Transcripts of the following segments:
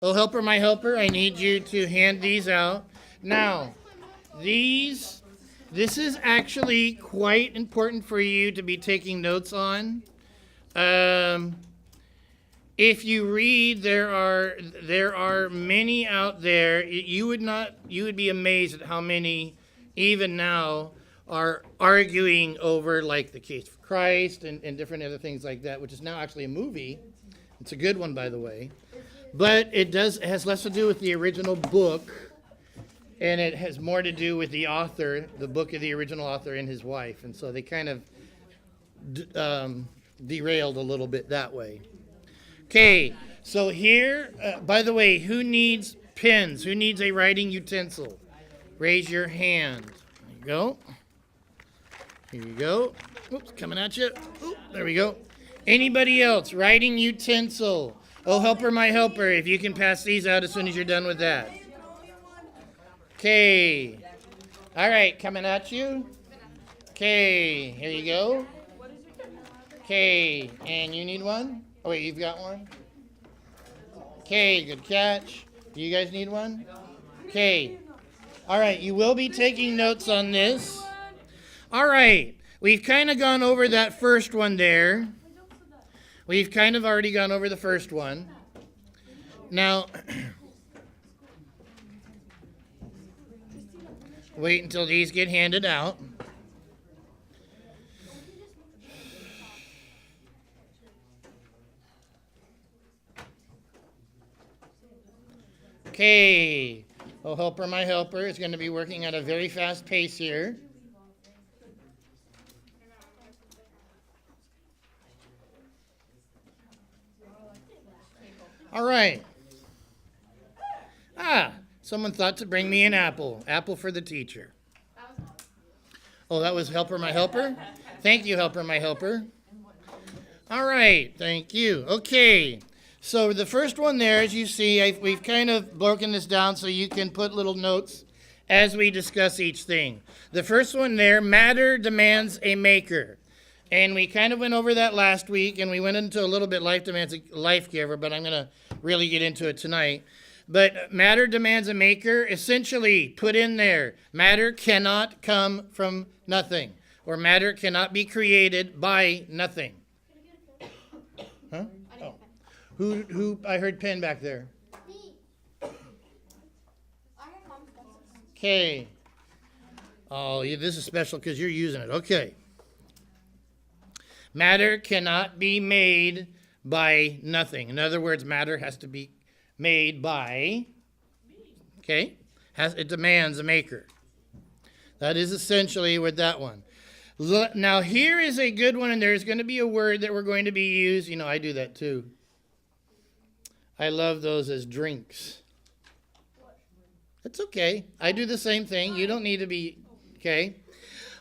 Oh, helper, my helper, I need you to hand these out. Now, this is actually quite important for you to be taking notes on. Um, if you read, there are many out there. You would be amazed at how many, even now, are arguing over like the case for Christ and different other things like that, which is now actually a movie. It's a good one, by the way. But it has less to do with the original book, and it has more to do with the author, the book of the original author and his wife. And so they kind of derailed a little bit that way. Okay, so here, by the way, who needs pens? Who needs a writing utensil? Raise your hand. There you go. Here you go. Oops, coming at you. Oop, there we go. Anybody else? Writing utensil. Oh, helper, my helper, if you can pass these out as soon as you're done with that. Okay. All right, coming at you. Okay, here you go. Okay, and you need one? Oh, wait, you've got one? Okay, good catch. Do you guys need one? Okay. All right, you will be taking notes on this. All right, we've kind of gone over that first one there. We've kind of already gone over the first one. Now, wait until these get handed out. Okay. Oh, helper, my helper is going to be working at a very fast pace here. All right. Someone thought to bring me an apple. Apple for the teacher. Oh, that was helper, my helper? Thank you, helper, my helper. All right, thank you. Okay, so the first one there, as you see, we've kind of broken this down so you can put little notes as we discuss each thing. The first one there, matter demands a maker. And we kind of went over that last week, and we went into a little bit life demands a life giver, but I'm going to really get into it tonight. But matter demands a maker. Essentially, put in there, matter cannot come from nothing, or matter cannot be created by nothing. Huh? Oh. Who? I heard pen back there. Okay. Oh, yeah, this is special because you're using it. Okay. Matter cannot be made by nothing. In other words, matter has to be made by, okay? It demands a maker. That is essentially with that one. Now, here is a good one, and there's going to be a word that we're going to be used. You know, I do that too. I love those as drinks. It's okay. I do the same thing. You don't need to be, okay?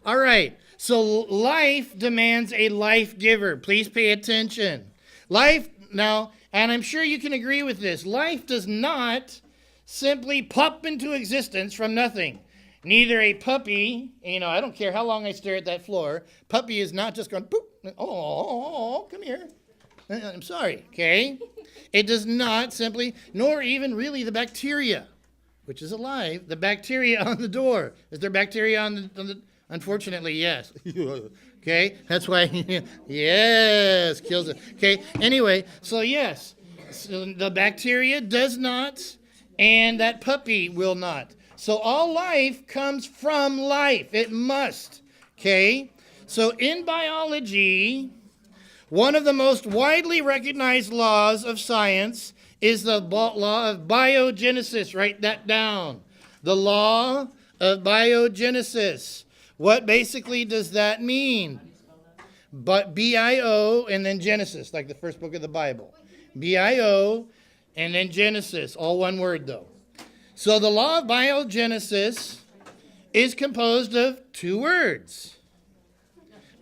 All right. So life demands a life giver. Please pay attention. Life, now, and I'm sure you can agree with this, life does not simply pop into existence from nothing. Neither a puppy, I don't care how long I stare at that floor, puppy is not just going, poop, oh, come here. I'm sorry, okay? It does not simply, nor even really the bacteria, which is alive, the bacteria on the door. Is there bacteria on the Unfortunately, yes. Okay, that's why, yes, kills it. Okay, anyway, so yes, so the bacteria does not, and that puppy will not. So all life comes from life. It must. Okay, so in biology, one of the most widely recognized laws of science is the law of biogenesis. Write that down. The law of biogenesis. What basically does that mean? But B-I-O and then Genesis, like the first book of the Bible. B-I-O and then Genesis, all one word though. So the law of biogenesis is composed of two words.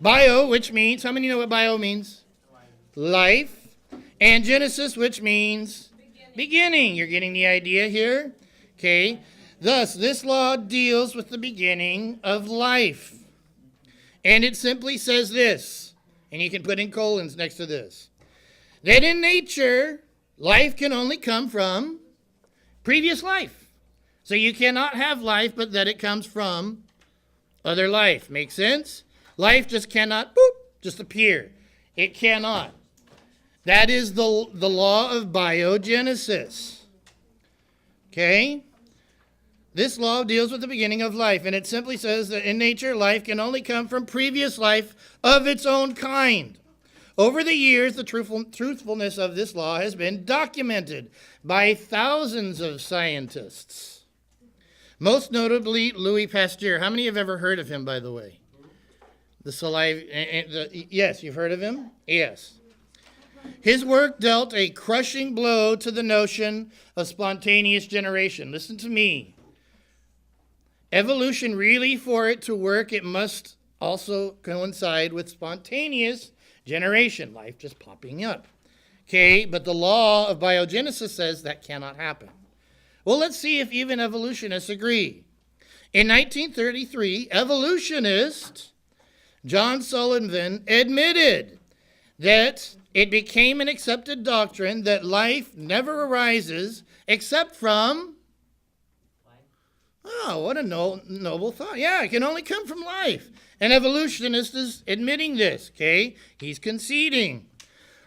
Bio, which means, how many know what bio means? Life. And Genesis, which means beginning. You're getting the idea here? Okay. Thus, this law deals with the beginning of life. And it simply says this, and you can put in colons next to this, that in nature, life can only come from Previous life. So you cannot have life but that it comes from other life. Make sense? Life just cannot, just appear. It cannot. That is the law of biogenesis. Okay? This law deals with the beginning of life, and it simply says that in nature, life can only come from previous life of its own kind. Over the years, the truthfulness of this law has been documented by thousands of scientists. Most notably, Louis Pasteur. How many have ever heard of him, by the way? The saliva. Yes, you've heard of him? Yes. His work dealt a crushing blow to the notion of spontaneous generation. Listen to me. Evolution, really, for it to work, it must also coincide with spontaneous generation, life just popping up. Okay, but the law of biogenesis says that cannot happen. Well, let's see if even evolutionists agree. In 1933, evolutionist John Sullivan admitted that it became an accepted doctrine that life never arises except from... Oh, what a noble thought. Yeah, it can only come from life. An evolutionist is admitting this, okay? He's conceding.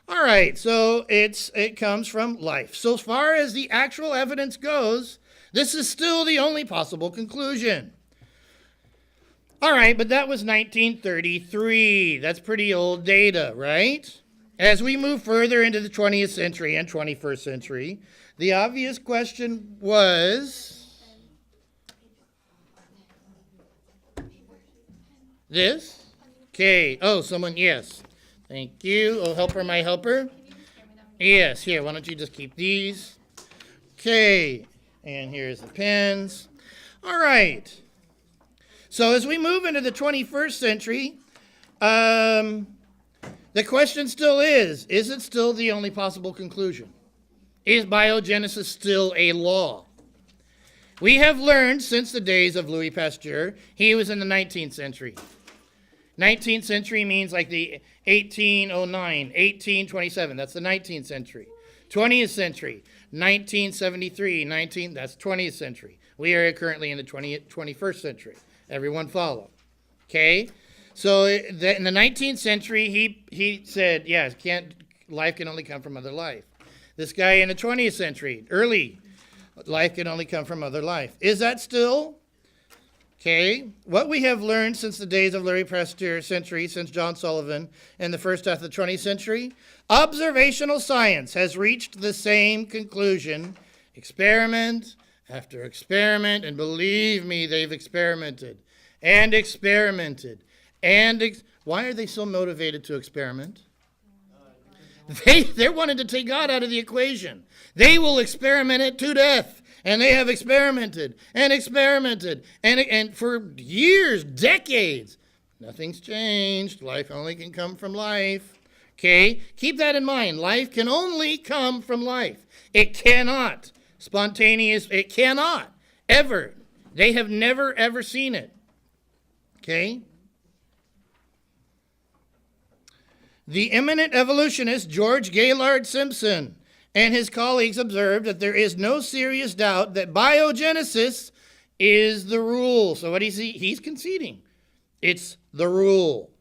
All right, so it comes from life. So as far as the actual evidence goes, this is still the only possible conclusion. All right, but that was 1933. That's pretty old data, right? As we move further into the 20th century and 21st century, the obvious question was... This? Okay. Oh, someone, yes. Thank you. Oh, helper, my helper. Yes, here, why don't you just keep these? Okay. And here's the pens. All right. So as we move into the 21st century, the question still is it still the only possible conclusion? Is biogenesis still a law? We have learned since the days of Louis Pasteur, he was in the 19th century. 19th century means like the 1809, 1827, that's the 19th century. 20th century, 1973, that's 20th century. We are currently in the 21st century. Everyone follow. Okay? So in the 19th century, he said, yes, life can only come from other life. This guy in the 20th century, early, life can only come from other life. Is that still? Okay, what we have learned since the days of Louis Pasteur century, since John Sullivan in the first half of the 20th century, observational science has reached the same conclusion, experiment after experiment, and believe me, they've experimented and experimented. Why are they so motivated to experiment? They wanted to take God out of the equation. They will experiment it to death. And they have experimented and experimented. And for years, decades, nothing's changed. Life only can come from life. Okay? Keep that in mind. Life can only come from life. It cannot. Spontaneous, it cannot. Ever. They have never, ever seen it. Okay? The eminent evolutionist George Gaylord Simpson and his colleagues observed that there is no serious doubt that biogenesis is the rule. So what he's conceding. It's the rule.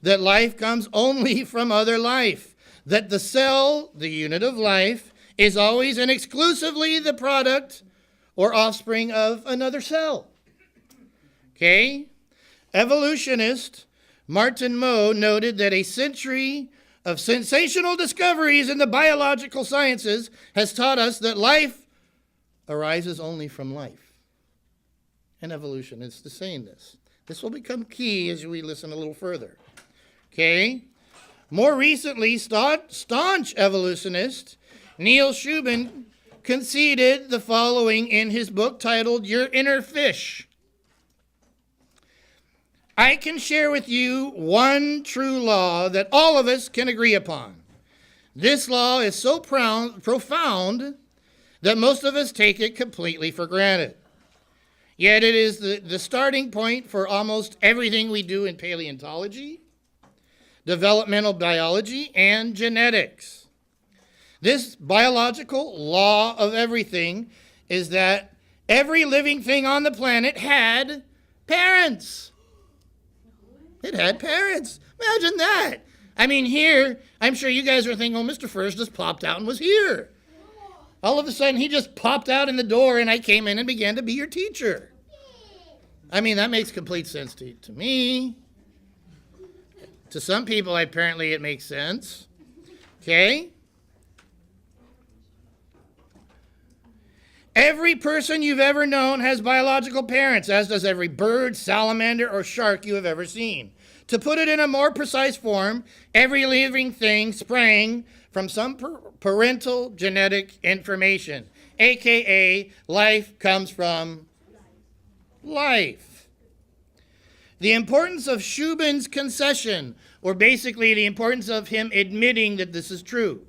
That life comes only from other life. That the cell, the unit of life, is always and exclusively the product or offspring of another cell. Okay? Evolutionist Martin Moe noted that a century of sensational discoveries in the biological sciences has taught us that life arises only from life. And evolution is saying this. This will become key as we listen a little further. Okay? More recently, staunch evolutionist Neil Shubin conceded the following in his book titled Your Inner Fish. I can share with you one true law that all of us can agree upon. This law is so profound that most of us take it completely for granted. Yet it is the starting point for almost everything we do in paleontology, developmental biology, and genetics. This biological law of everything is that every living thing on the planet had parents. It had parents. Imagine that. I mean, here, I'm sure you guys are thinking, oh, Mr. Furst just popped out and was here. All of a sudden, he just popped out in the door, and I came in and began to be your teacher. I mean, that makes complete sense to me. To some people, apparently, it makes sense. Okay? Every person you've ever known has biological parents, as does every bird, salamander, or shark you have ever seen. To put it in a more precise form, every living thing sprang from some parental genetic information, a.k.a. life comes from life. The importance of Shubin's concession, or basically the importance of him admitting that this is true.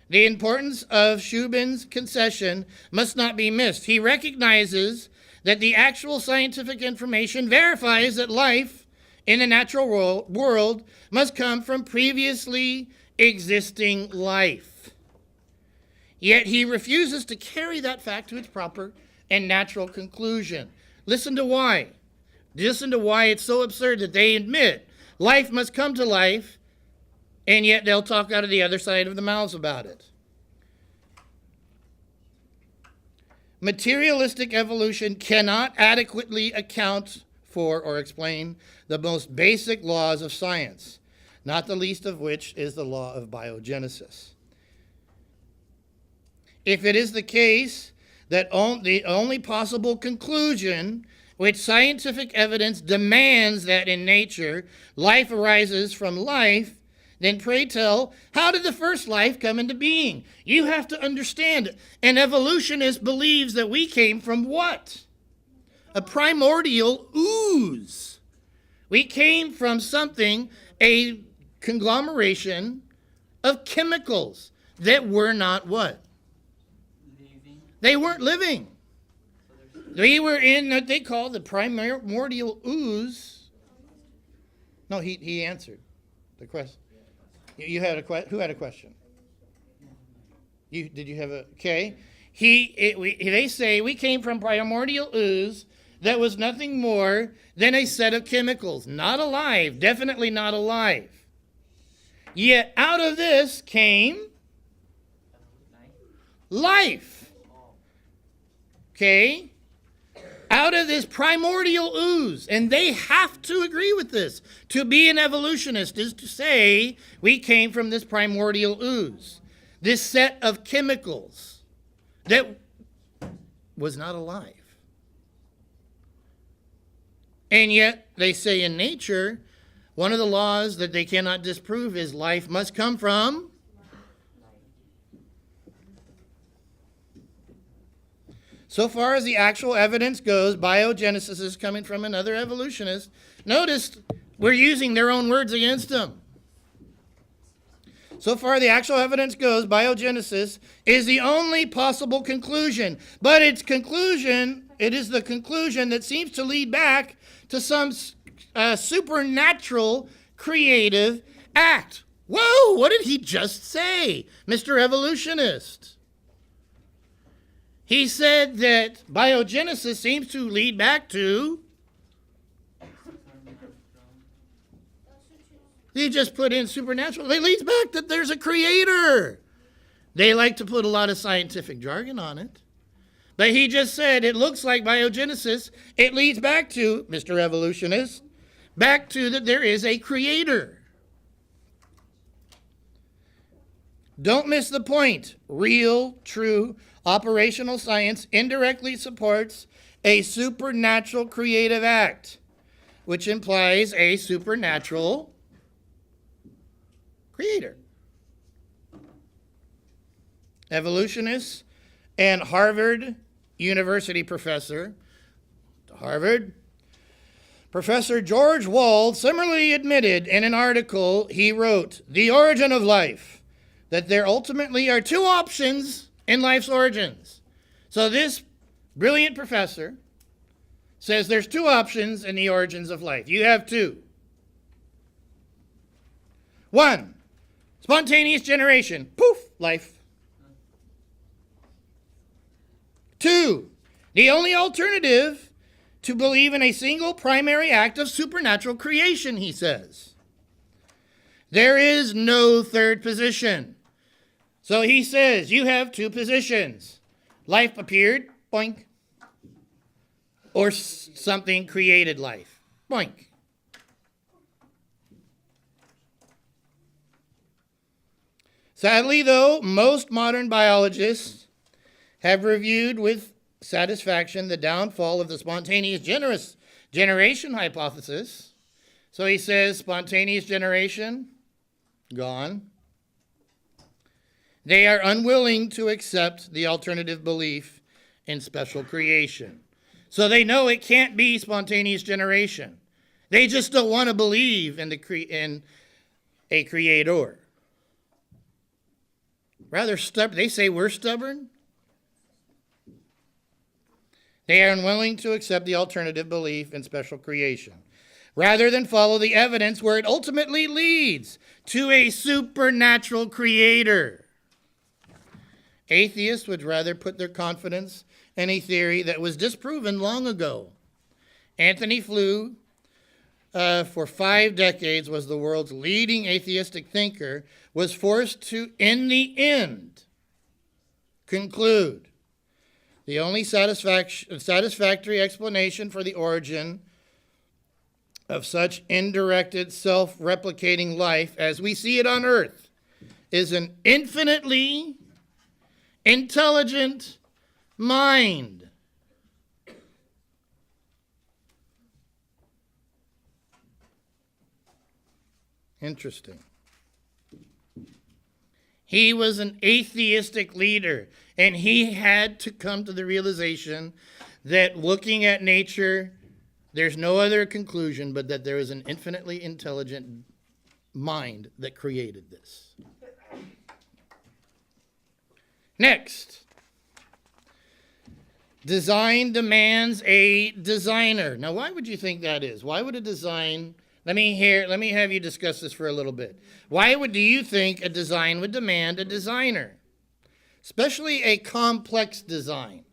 The importance of Shubin's concession must not be missed. He recognizes that the actual scientific information verifies that life in the natural world must come from previously existing life. Yet he refuses to carry that fact to its proper and natural conclusion. Listen to why. Listen to why it's so absurd that they admit life must come to life, and yet they'll talk out of the other side of the mouths about it. Materialistic evolution cannot adequately account for or explain the most basic laws of science, not the least of which is the law of biogenesis. If it is the case that the only possible conclusion which scientific evidence demands that in nature life arises from life, then pray tell, how did the first life come into being? You have to understand, an evolutionist believes that we came from what? A primordial ooze. We came from something, a conglomeration of chemicals that were not what? Living. They weren't living. We were in what they call the primordial ooze. No, he answered the question. You had a question. Who had a question? Did you have a? Okay. They say we came from primordial ooze that was nothing more than a set of chemicals, not alive, definitely not alive. Yet out of this came life. Okay. Out of this primordial ooze, and they have to agree with this. To be an evolutionist is to say we came from this primordial ooze, this set of chemicals that was not alive. And yet they say in nature, one of the laws that they cannot disprove is life must come from so far as the actual evidence goes, biogenesis is coming from another evolutionist. Notice we're using their own words against them. So far the actual evidence goes, biogenesis is the only possible conclusion. But it is the conclusion that seems to lead back to some supernatural creative act. Whoa, what did he just say, Mr. Evolutionist? He said that biogenesis seems to lead back to, he just put in supernatural. It leads back that there's a creator. They like to put a lot of scientific jargon on it. But he just said it looks like biogenesis. It leads back to, Mr. Evolutionist, back to that there is a creator. Don't miss the point. Real, true, operational science indirectly supports a supernatural creative act, which implies a supernatural creator. Evolutionists and Harvard University professor, Professor George Wald similarly admitted in an article he wrote, The Origin of Life, that there ultimately are two options in life's origins. So this brilliant professor says there's two options in the origins of life. You have two. One, spontaneous generation. Poof, life. The only alternative to believe in a single primary act of supernatural creation, he says. There is no third position. So he says, you have two positions. Life appeared, boink. Or something created life, boink. Sadly, though, most modern biologists have reviewed with satisfaction the downfall of the spontaneous generation hypothesis. So he says spontaneous generation, gone. They are unwilling to accept the alternative belief in special creation. So they know it can't be spontaneous generation. They just don't want to believe in a creator. Rather stubborn. They say we're stubborn. They are unwilling to accept the alternative belief in special creation, rather than follow the evidence where it ultimately leads to a supernatural creator. Atheists would rather put their confidence in a theory that was disproven long ago. Anthony Flew, for 5 decades, was the world's leading atheistic thinker, was forced to, in the end, conclude the only satisfactory explanation for the origin of such indirected, self-replicating life as we see it on earth is an infinitely intelligent mind. Interesting. He was an atheistic leader, and he had to come to the realization that looking at nature, there's no other conclusion but that there is an infinitely intelligent mind that created this. Next. Design demands a designer. Now, why would you think that is? Why would a design... Let me have you discuss this for a little bit. Why do you think a design would demand a designer? Especially a complex design.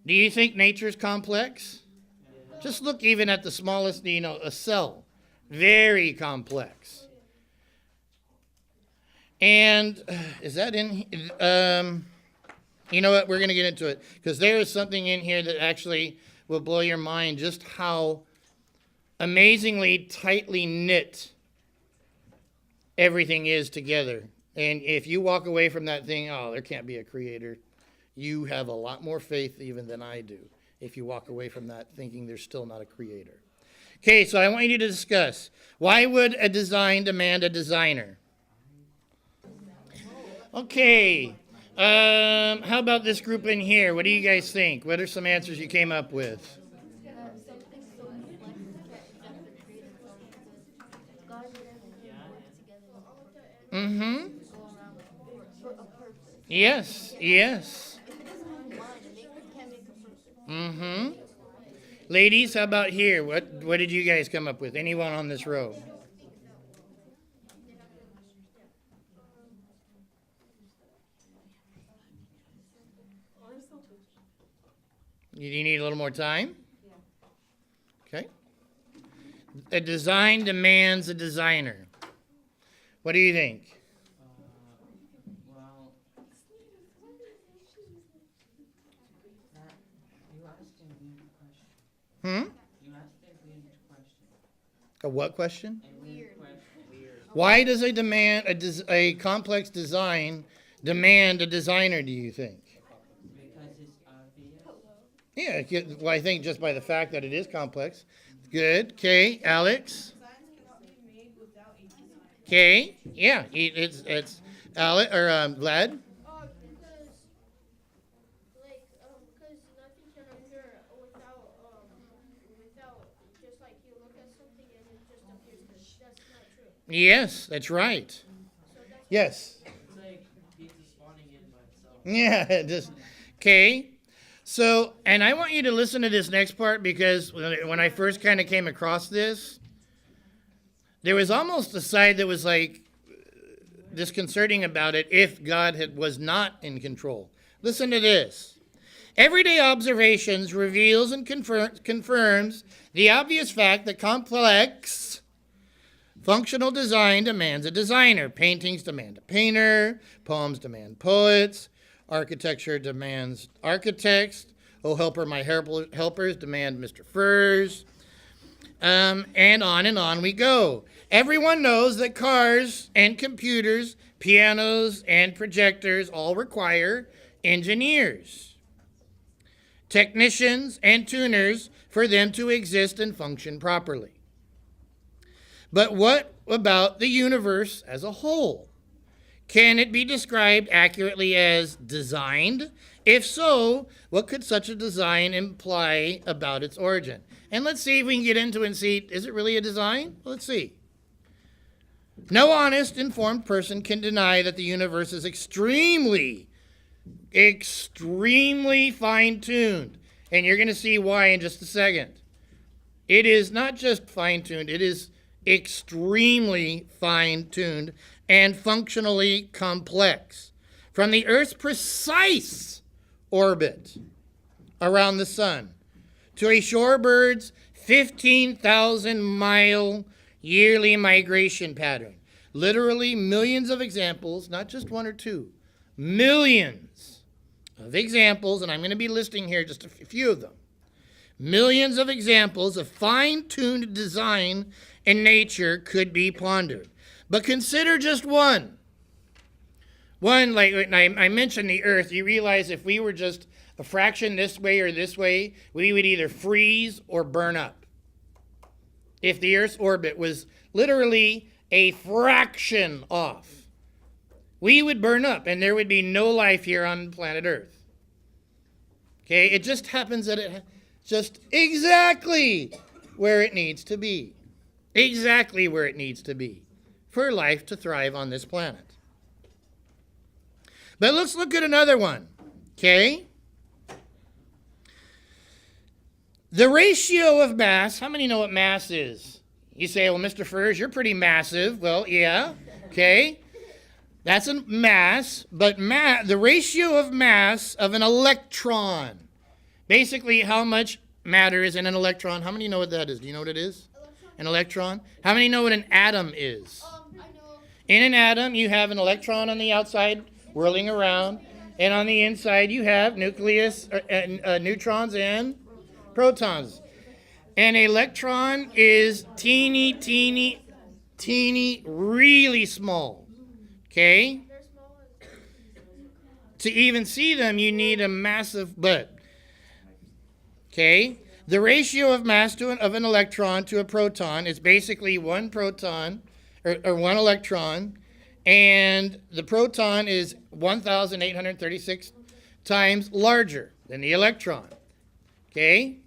Do you think nature's complex? Just look even at the smallest, a cell. Very complex. And is that in... you know what? We're going to get into it. Because there is something in here that actually will blow your mind just how amazingly tightly knit everything is together. And if you walk away from that thing, oh, there can't be a creator, you have a lot more faith even than I do if you walk away from that thinking there's still not a creator. Okay, so I want you to discuss, why would a design demand a designer? Okay, how about this group in here? What do you guys think? What are some answers you came up with? Mm-hmm. Yes, yes. Mm-hmm. Ladies, how about here? What did you guys come up with? Anyone on this row? You need a little more time? Okay. A design demands a designer. What do you think? Well, you asked a weird question. You asked a weird question. A what question? A weird question. Weird. Why does a complex design demand a designer, do you think? Because it's obvious. Yeah, well, I think just by the fact that it is complex. Good. Okay, Alex? Okay, yeah, it's Alex or Vlad. Because nothing can occur without just like you look at something and it just appears. That's not true. Yes, that's right. Yes. It's like pizza spawning in by itself. Yeah, just okay. So, and I want you to listen to this next part because when I first kind of came across this, there was almost a side that was like disconcerting about it if God was not in control. Listen to this. Everyday observations reveals and confirms the obvious fact that complex functional design demands a designer. Paintings demand a painter. Poems demand poets. Architecture demands architects. Oh, helper, my helpers demand Mr. Furs. And on we go. Everyone knows that cars and computers, pianos and projectors all require engineers, technicians and tuners for them to exist and function properly. But what about the universe as a whole? Can it be described accurately as designed? If so, what could such a design imply about its origin? And let's see if we can get into it and see, is it really a design? Let's see. No honest, informed person can deny that the universe is extremely fine-tuned. And you're going to see why in just a second. It is not just fine-tuned, it is extremely fine-tuned and functionally complex. From the Earth's precise orbit around the sun to a shorebird's 15,000-mile yearly migration pattern. Literally millions of examples, not just one or two, millions of examples, and I'm going to be listing here just a few of them. Millions of examples of fine-tuned design in nature could be pondered. But consider just one. One, like I mentioned the Earth, you realize if we were just a fraction this way or this way, we would either freeze or burn up. If the Earth's orbit was literally a fraction off, we would burn up and there would be no life here on planet Earth. Okay, it just happens that it's just exactly where it needs to be. Exactly where it needs to be for life to thrive on this planet. But let's look at another one, okay? The ratio of mass, how many know what mass is? You say, well, Mr. Furs, you're pretty massive. Well, yeah, okay. That's a mass, but the ratio of mass of an electron, basically how much matter is in an electron. How many know what that is? Do you know what it is? An electron. How many know what an atom is? I know. In an atom, you have an electron on the outside whirling around, and on the inside you have neutrons and protons. An electron is teeny, really small. Okay? They're small as To even see them, you need a massive butt. Okay? The ratio of mass of an electron to a proton is basically one proton, or one electron, and the proton is 1,836 times larger than the electron. Okay?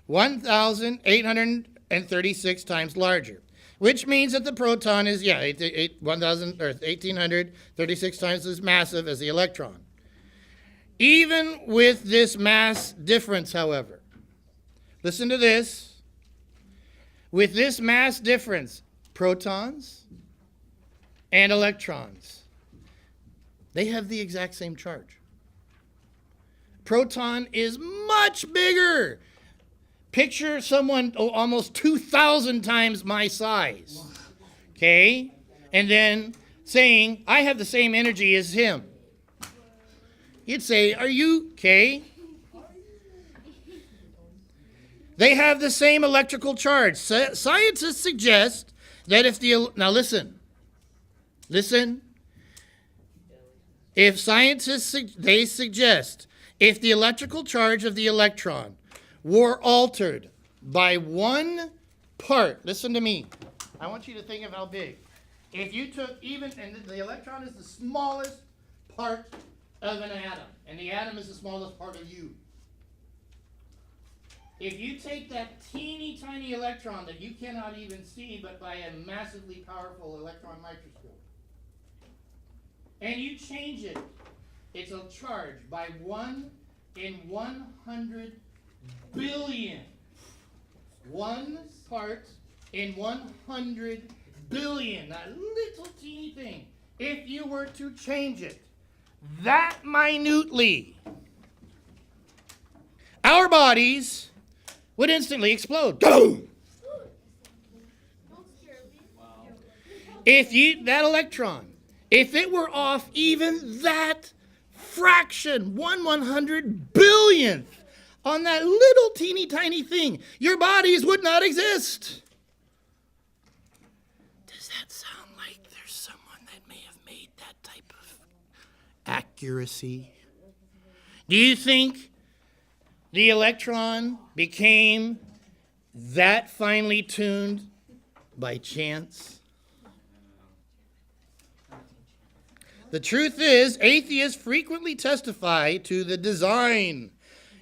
1,836 times larger. Which means that the proton is, 1,836 times as massive as the electron. Even with this mass difference, however, listen to this. With this mass difference, protons and electrons, they have the exact same charge. Proton is much bigger. Picture someone almost 2,000 times my size. Okay? And then saying, I have the same energy as him. You'd say, are you okay? They have the same electrical charge. Scientists suggest that if now listen. If scientists, they suggest if the electrical charge of the electron were altered by one part, listen to me. I want you to think of how big. If you took and the electron is the smallest part of an atom, and the atom is the smallest part of you. If you take that teeny tiny electron that you cannot even see but by a massively powerful electron microscope, and you change it, it's a charge by 1 in 100 billion. 1 part in 100 billion, that little teeny thing. If you were to change it that minutely, our bodies would instantly explode. Boom! Don't scare me. If that electron, if it were off even that fraction, 1/100 billionth on that little teeny tiny thing, your bodies would not exist. Does that sound like there's someone that may have made that type of accuracy? Do you think the electron became that finely tuned by chance? The truth is, atheists frequently testify to the design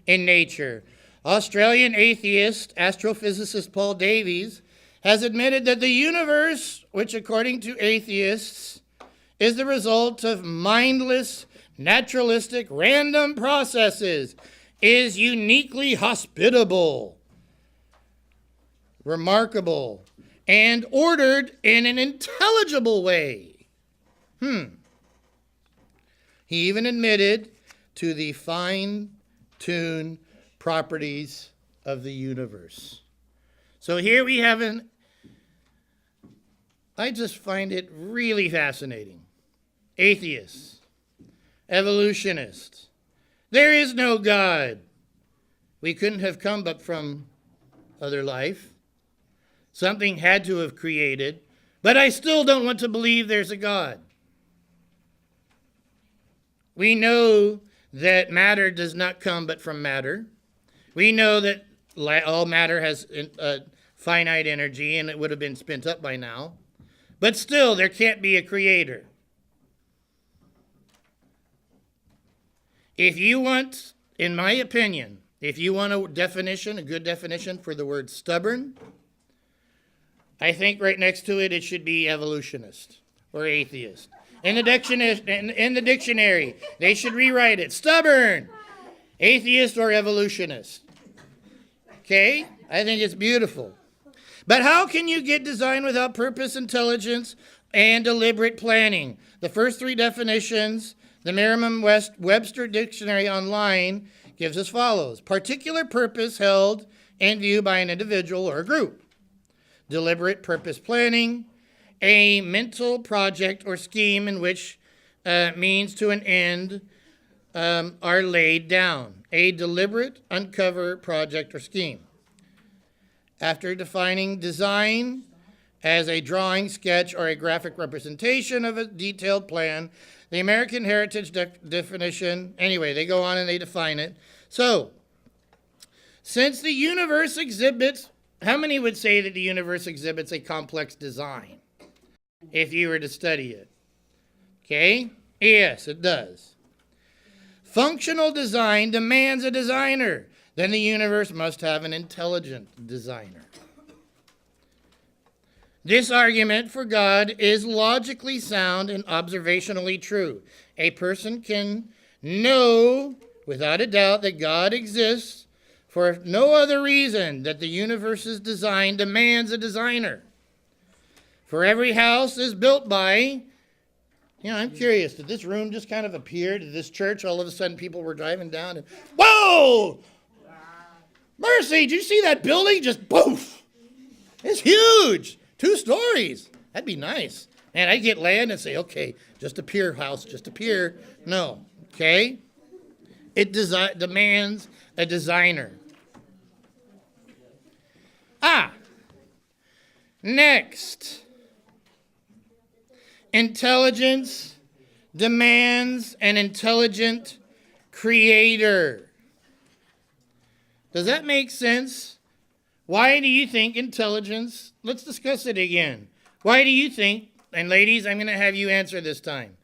in nature. Australian atheist, astrophysicist Paul Davies, has admitted that the universe, which according to atheists, is the result of mindless, naturalistic, random processes, is uniquely hospitable, remarkable, and ordered in an intelligible way. He even admitted to the fine-tuned properties of the universe. So here we have I just find it really fascinating. Atheists, evolutionists. There is no God. We couldn't have come but from other life. Something had to have created, but I still don't want to believe there's a God. We know that matter does not come but from matter. We know that all matter has finite energy and it would have been spent up by now. But still, there can't be a creator. If you want, in my opinion, if you want a definition, a good definition for the word stubborn, I think right next to it, it should be evolutionist or atheist. In the dictionary, they should rewrite it. Stubborn, atheist or evolutionist. Okay? I think it's beautiful. But how can you get design without purpose, intelligence, and deliberate planning? The first three definitions, the Merriam-Webster Dictionary online gives as follows. Particular purpose held in view by an individual or a group. Deliberate purpose planning, a mental project or scheme in which means to an end are laid down. A deliberate uncover project or scheme. After defining design as a drawing, sketch, or a graphic representation of a detailed plan, the American Heritage definition, anyway, they go on and they define it. So, since the universe exhibits, how many would say that the universe exhibits a complex design if you were to study it? Okay? Yes, it does. Functional design demands a designer. Then the universe must have an intelligent designer. This argument for God is logically sound and observationally true. A person can know without a doubt that God exists for no other reason that the universe's design demands a designer. For every house is built by, I'm curious, did this room just kind of appear? Did this church, all of a sudden people were driving down and, whoa! Mercy, did you see that building? Just poof! It's huge! 2 stories. That'd be nice. Man, I'd get land and say, okay, just a pier house, just a pier. No, okay? It demands a designer. Next. Intelligence demands an intelligent creator. Does that make sense? Why do you think intelligence, let's discuss it again. Why do you think, and ladies, I'm going to have you answer this time.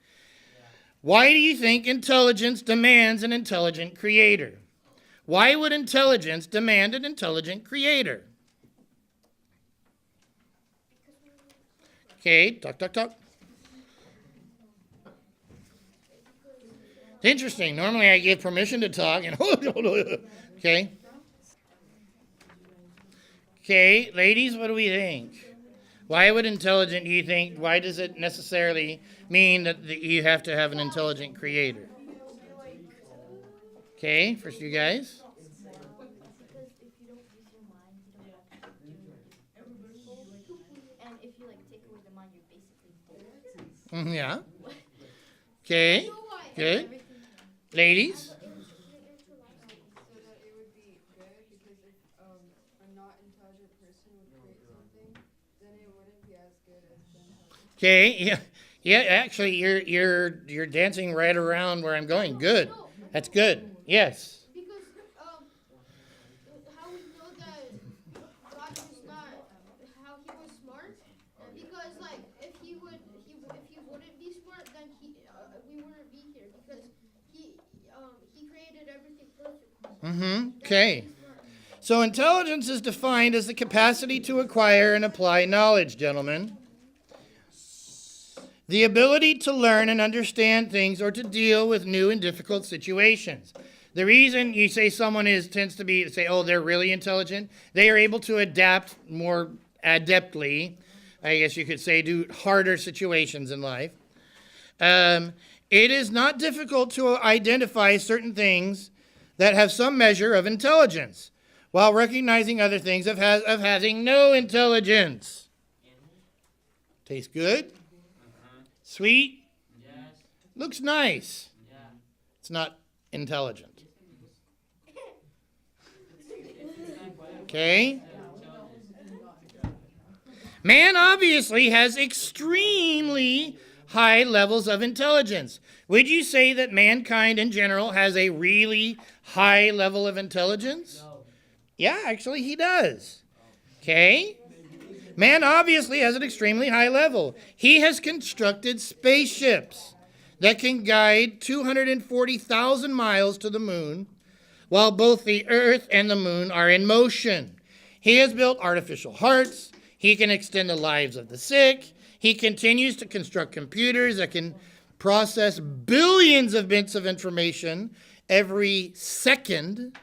Why do you think intelligence demands an intelligent creator? Why would intelligence demand an intelligent creator? Okay, talk. It's interesting. Normally I give permission to talk and okay. Okay, ladies, what do we think? Why would intelligent, do you think, why does it necessarily mean that you have to have an intelligent creator? Okay, first you guys. Yeah. Okay. Good. Ladies? So that it would be good because if a not intelligent person would create something, then it wouldn't be as good as the intelligent. Okay. Yeah. Yeah. Actually, you're dancing right around where I'm going. Good. That's good. Yes. Because how we know that God was not how he was smart, because like if he wouldn't be smart, then we wouldn't be here because he created everything perfect. Mm-hmm. Okay. So intelligence is defined as the capacity to acquire and apply knowledge, gentlemen. The ability to learn and understand things or to deal with new and difficult situations. The reason you say someone tends to be, say, oh, they're really intelligent, they are able to adapt more adeptly, I guess you could say, to harder situations in life. It is not difficult to identify certain things that have some measure of intelligence, while recognizing other things of having no intelligence. Tastes good? Sweet? Yes. Looks nice. Yeah. It's not intelligent. Okay? Man obviously has extremely high levels of intelligence. Would you say that mankind in general has a really high level of intelligence? No. Yeah, actually he does. Okay? Man obviously has an extremely high level. He has constructed spaceships that can guide 240,000 miles to the moon, while both the Earth and the moon are in motion. He has built artificial hearts. He can extend the lives of the sick. He continues to construct computers that can process billions of bits of information every second.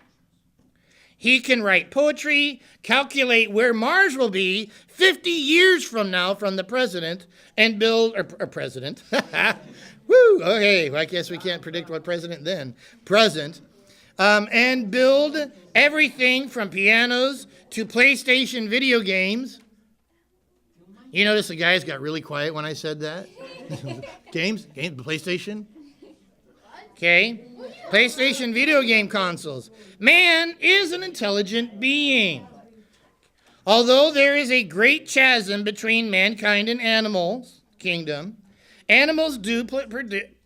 He can write poetry, calculate where Mars will be 50 years from now from the president, and build, or president. Woo, okay, well, I guess we can't predict what president then. Present. And build everything from pianos to PlayStation video games. You notice the guys got really quiet when I said that? Games, PlayStation. Okay. PlayStation video game consoles. Man is an intelligent being. Although there is a great chasm between mankind and animals kingdom, animals do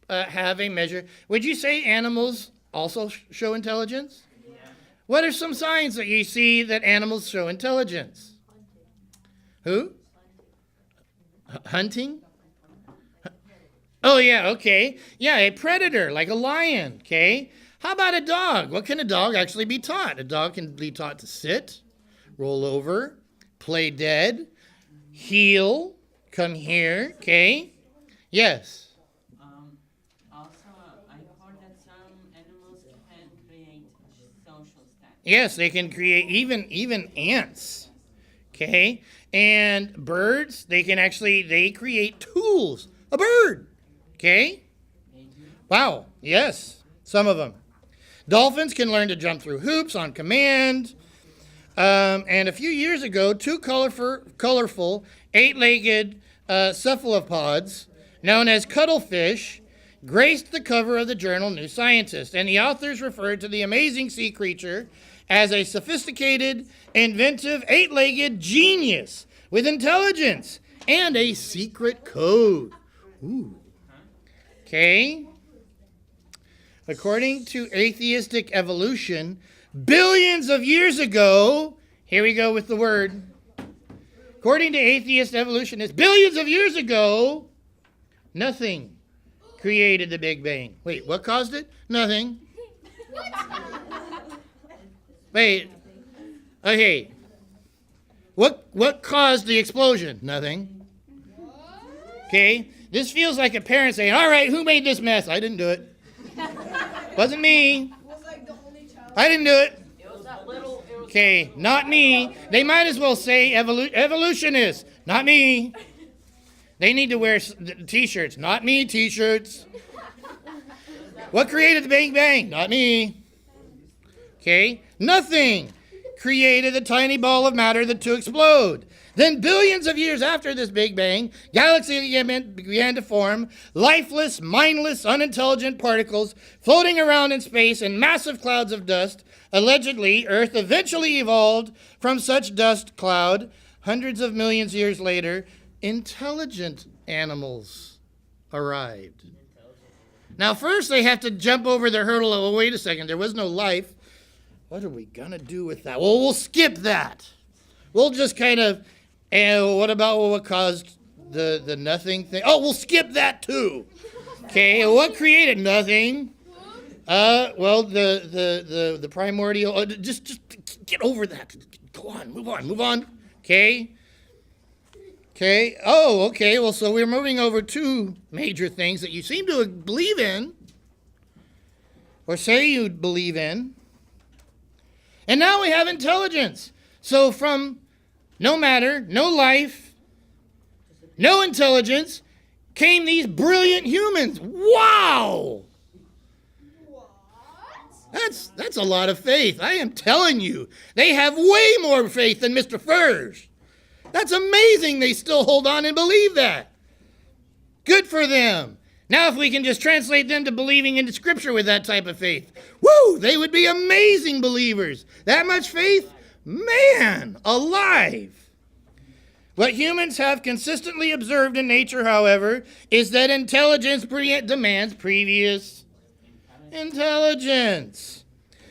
have a measure. Would you say animals also show intelligence? Yeah. What are some signs that you see that animals show intelligence? Who? Hunting? Oh, yeah, okay. Yeah, a predator, like a lion, okay? How about a dog? What can a dog actually be taught? A dog can be taught to sit, roll over, play dead, heel, come here, okay? Yes. Also, I heard that some animals can create social status. Yes, they can create even ants, okay? And birds, they create tools. A bird. Okay? Wow, yes, some of them. Dolphins can learn to jump through hoops on command. And a few years ago, two colorful eight-legged cephalopods known as cuttlefish graced the cover of the journal New Scientist. And the authors referred to the amazing sea creature as a sophisticated, inventive, eight-legged genius with intelligence and a secret code. Ooh. Okay. According to atheistic evolution, billions of years ago, here we go with the word. According to atheist evolutionists, billions of years ago, nothing created the Big Bang. Wait, what caused it? Nothing. Wait. Okay. What caused the explosion? Nothing. Okay. This feels like a parent saying, all right, who made this mess? I didn't do it. Wasn't me. Was like the only child. I didn't do it. It was that little. Okay, not me. They might as well say evolutionists. Not me. They need to wear t-shirts. Not me t-shirts. What created the Big Bang? Not me. Okay, nothing created a tiny ball of matter that to explode. Then billions of years after this Big Bang, galaxies began to form, lifeless, mindless, unintelligent particles floating around in space in massive clouds of dust. Allegedly, Earth eventually evolved from such dust cloud. Hundreds of millions of years later, intelligent animals arrived. Now, first they have to jump over the hurdle of, oh, wait a second, there was no life. What are we going to do with that? Well, we'll skip that. We'll just kind of, and what about what caused the nothing thing? Oh, we'll skip that too. Okay, what created nothing? Well, the primordial, just get over that. Go on, move on. Okay. Oh, okay. Well, so we're moving over two major things that you seem to believe in, or say you believe in. And now we have intelligence. So from no matter, no life, no intelligence, came these brilliant humans. Wow! That's a lot of faith. I am telling you, they have way more faith than Mr. Furs. That's amazing they still hold on and believe that. Good for them. Now if we can just translate them to believing into Scripture with that type of faith, woo, they would be amazing believers. That much faith? Man, alive. What humans have consistently observed in nature, however, is that intelligence demands previous intelligence.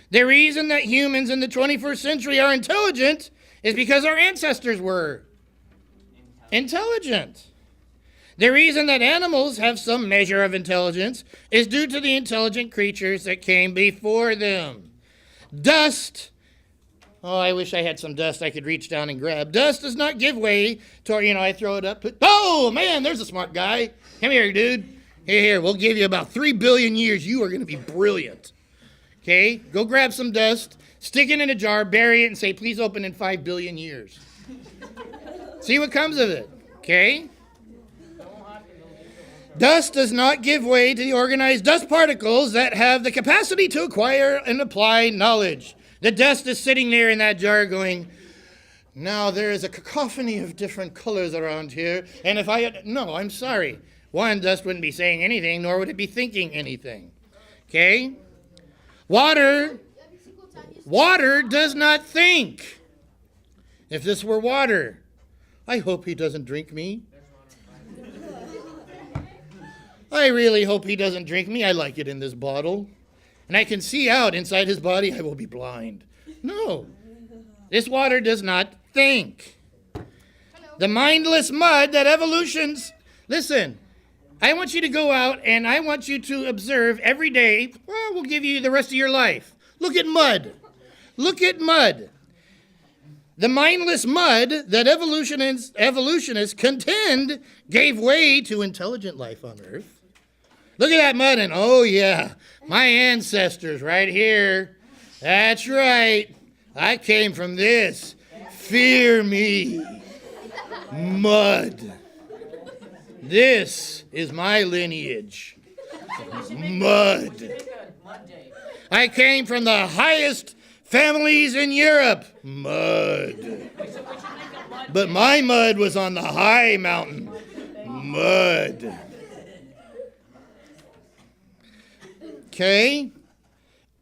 The reason that humans in the 21st century are intelligent is because our ancestors were intelligent. The reason that animals have some measure of intelligence is due to the intelligent creatures that came before them. Dust, oh, I wish I had some dust I could reach down and grab. Dust does not give way to, I throw it up. Oh, man, there's a smart guy. Come here, dude. Here, we'll give you about 3 billion years. You are going to be brilliant. Okay, go grab some dust, stick it in a jar, bury it, and say, please open in 5 billion years. See what comes of it, okay? Dust does not give way to the organized dust particles that have the capacity to acquire and apply knowledge. The dust is sitting there in that jar going, now there is a cacophony of different colors around here, and if I had, no, I'm sorry. One, dust wouldn't be saying anything, nor would it be thinking anything, okay? Water does not think. If this were water, I hope he doesn't drink me. I really hope he doesn't drink me. I like it in this bottle. And I can see out inside his body. I will be blind. No. This water does not think. The mindless mud that evolution's... Listen, I want you to go out and I want you to observe every day. Well, we'll give you the rest of your life. Look at mud. Look at mud. The mindless mud that evolutionists contend gave way to intelligent life on Earth. Look at that mud and, oh yeah, my ancestors right here. That's right. I came from this. Fear me. Mud. This is my lineage. Mud. I came from the highest families in Europe. Mud. But my mud was on the high mountain. Mud. Okay?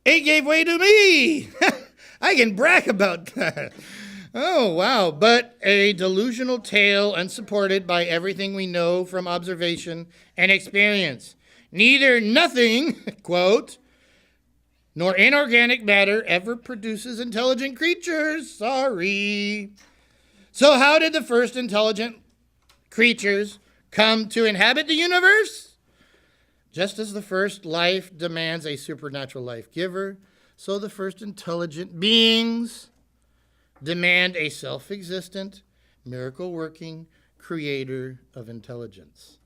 It gave way to me. I can brag about that. Oh, wow. But a delusional tale unsupported by everything we know from observation and experience. Neither nothing, quote, nor inorganic matter ever produces intelligent creatures. Sorry. So how did the first intelligent creatures come to inhabit the universe? Just as the first life demands a supernatural life giver, so the first intelligent beings demand a self-existent, miracle-working creator of intelligence.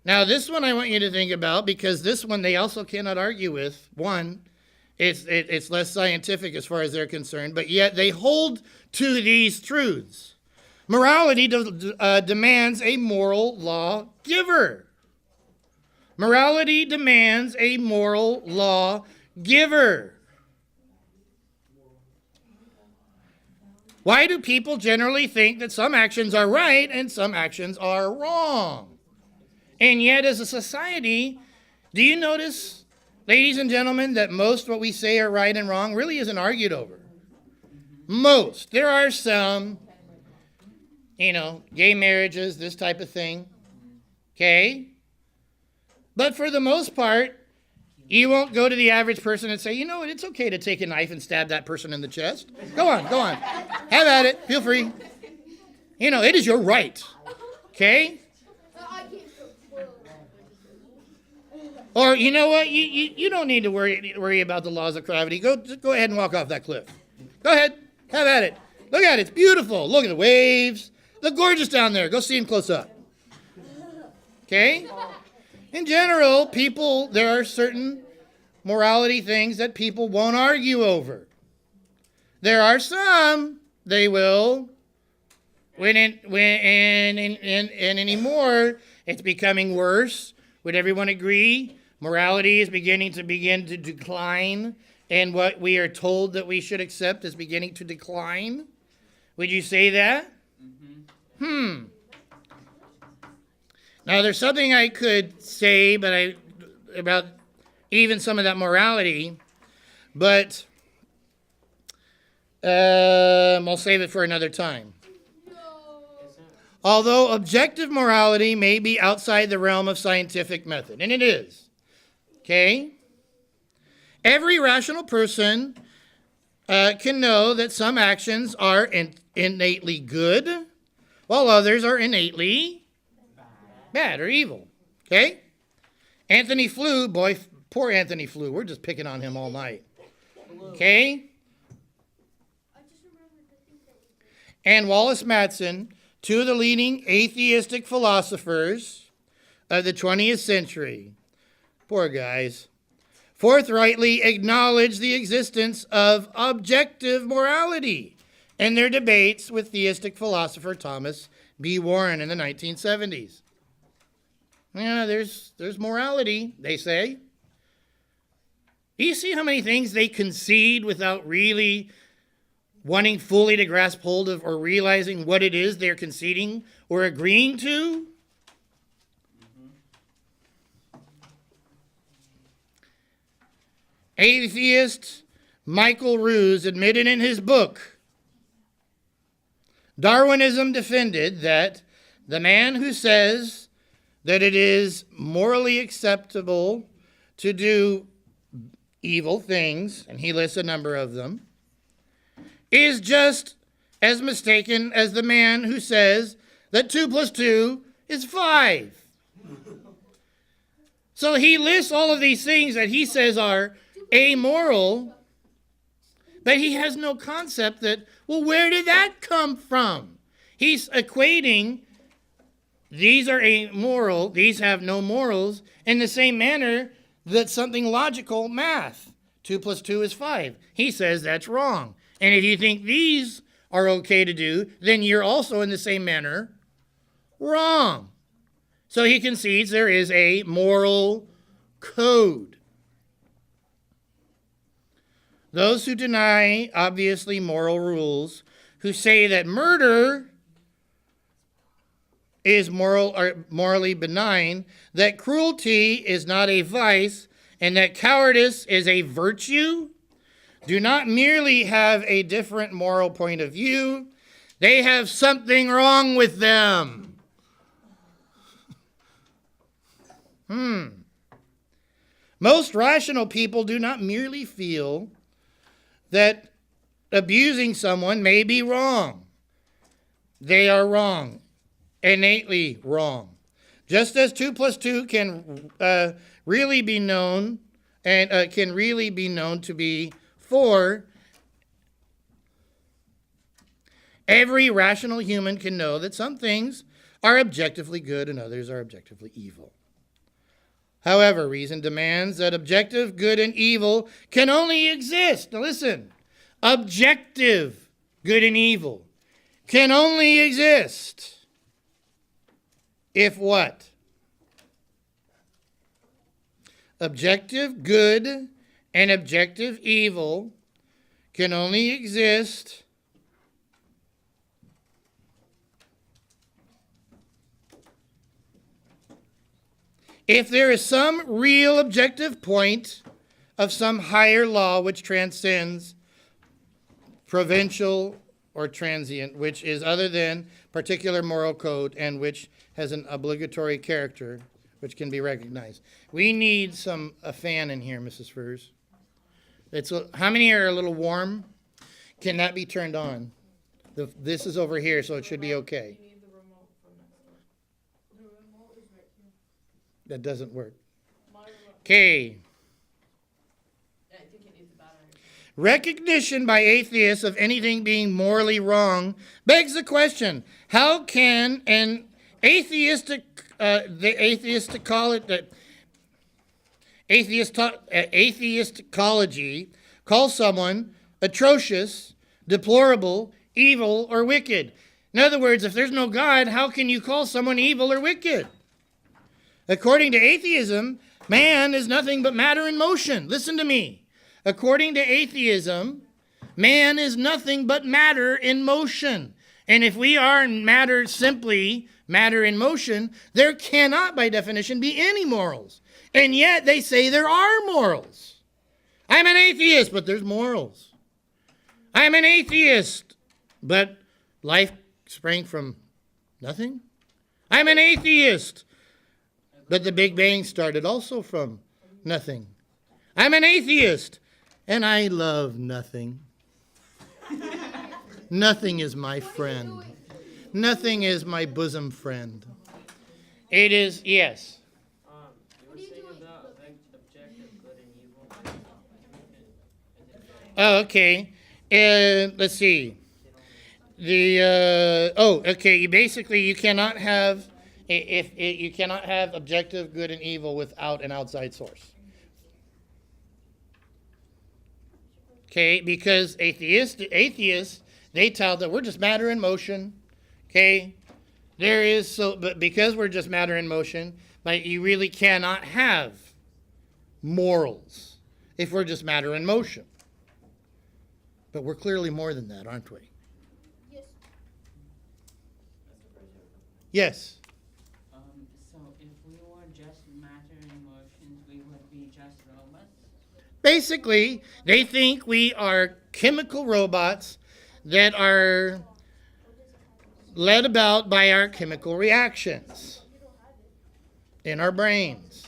Now, this one I want you to think about, because this one they also cannot argue with. One, it's less scientific as far as they're concerned, but yet they hold to these truths. Morality demands a moral law giver. Morality demands a moral law giver. Why do people generally think that some actions are right and some actions are wrong? And yet, as a society, do you notice, ladies and gentlemen, that most what we say are right and wrong really isn't argued over? Most. There are some, gay marriages, this type of thing. Okay? But for the most part, you won't go to the average person and say, you know what, it's okay to take a knife and stab that person in the chest. Go on. Have at it. Feel free. It is your right. Okay? I can't spoil Or you know what? You don't need to worry about the laws of gravity. Just go ahead and walk off that cliff. Go ahead. Have at it. Look at it. It's beautiful. Look at the waves. Look gorgeous down there. Go see them close up. Okay? In general, there are certain morality things that people won't argue over. There are some they will. When anymore, it's becoming worse. Would everyone agree? Morality is beginning to decline, and what we are told that we should accept is beginning to decline. Would you say that? Now, there's something I could say, about even some of that morality, but I'll save it for another time. Although objective morality may be outside the realm of scientific method, and it is, okay? Every rational person can know that some actions are innately good, while others are innately bad or evil, okay? Anthony Flew, poor Anthony Flew, we're just picking on him all night, okay? And Wallace Madsen, two of the leading atheistic philosophers of the 20th century, poor guys, forthrightly acknowledged the existence of objective morality in their debates with theistic philosopher Thomas B. Warren in the 1970s. Yeah, there's morality, they say. Do you see how many things they concede without really wanting fully to grasp hold of or realizing what it is they're conceding or agreeing to? Atheist Michael Ruse admitted in his book, Darwinism Defended, that the man who says that it is morally acceptable to do evil things, and he lists a number of them, is just as mistaken as the man who says that 2 + 2 is 5. So he lists all of these things that he says are amoral, but he has no concept that, well, where did that come from? He's equating these are amoral, these have no morals, in the same manner that something logical, math, 2 + 2 is 5. He says that's wrong. And if you think these are okay to do, then you're also in the same manner wrong. So he concedes there is a moral code. Those who deny obviously moral rules, who say that murder is moral or morally benign, that cruelty is not a vice, and that cowardice is a virtue, do not merely have a different moral point of view, they have something wrong with them. Most rational people do not merely feel that abusing someone may be wrong. They are wrong. Innately wrong. Just as 2 + 2 can really be known and can really be known to be 4, every rational human can know that some things are objectively good and others are objectively evil. However, reason demands that objective good and evil can only exist. Now listen, objective good and evil can only exist if what? objective good and objective evil can only exist if there is some real objective point of some higher law which transcends provincial or transient, which is other than particular moral code and which has an obligatory character which can be recognized. We need a fan in here, Mrs. Furs. How many are a little warm? Can that be turned on? This is over here, so it should be okay. That doesn't work. Okay. Recognition by atheists of anything being morally wrong begs the question: how can an atheistic atheistology call someone atrocious, deplorable, evil, or wicked? In other words, if there's no God, how can you call someone evil or wicked? According to atheism, man is nothing but matter in motion. Listen to me. According to atheism, man is nothing but matter in motion. And if we are simply matter in motion, there cannot, by definition, be any morals. And yet they say there are morals. I'm an atheist, but there's morals. I'm an atheist, but life sprang from nothing. I'm an atheist, but the Big Bang started also from nothing. I'm an atheist, and I love nothing. Nothing is my friend. Nothing is my bosom friend. It is, yes. You were saying about objective good and evil. Oh, okay. Let's see. You cannot have you cannot have objective good and evil without an outside source. Okay, because atheists, they tell that we're just matter in motion. Okay, but because we're just matter in motion, but you really cannot have morals if we're just matter in motion. But we're clearly more than that, aren't we? Yes. Yes. So if we were just matter and emotions, we would be just robots? Basically, they think we are chemical robots that are led about by our chemical reactions in our brains.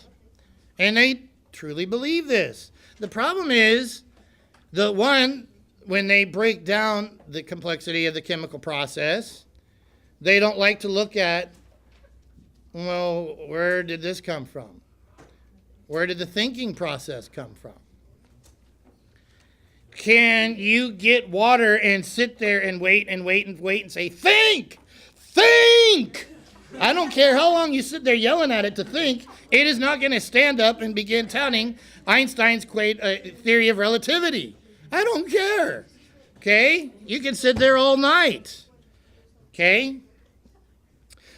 And they truly believe this. The problem is, when they break down the complexity of the chemical process, they don't like to look at, well, where did this come from? Where did the thinking process come from? Can you get water and sit there and wait and say, think! Think! I don't care how long you sit there yelling at it to think, it is not going to stand up and begin touting Einstein's theory of relativity. I don't care. Okay? You can sit there all night. Okay?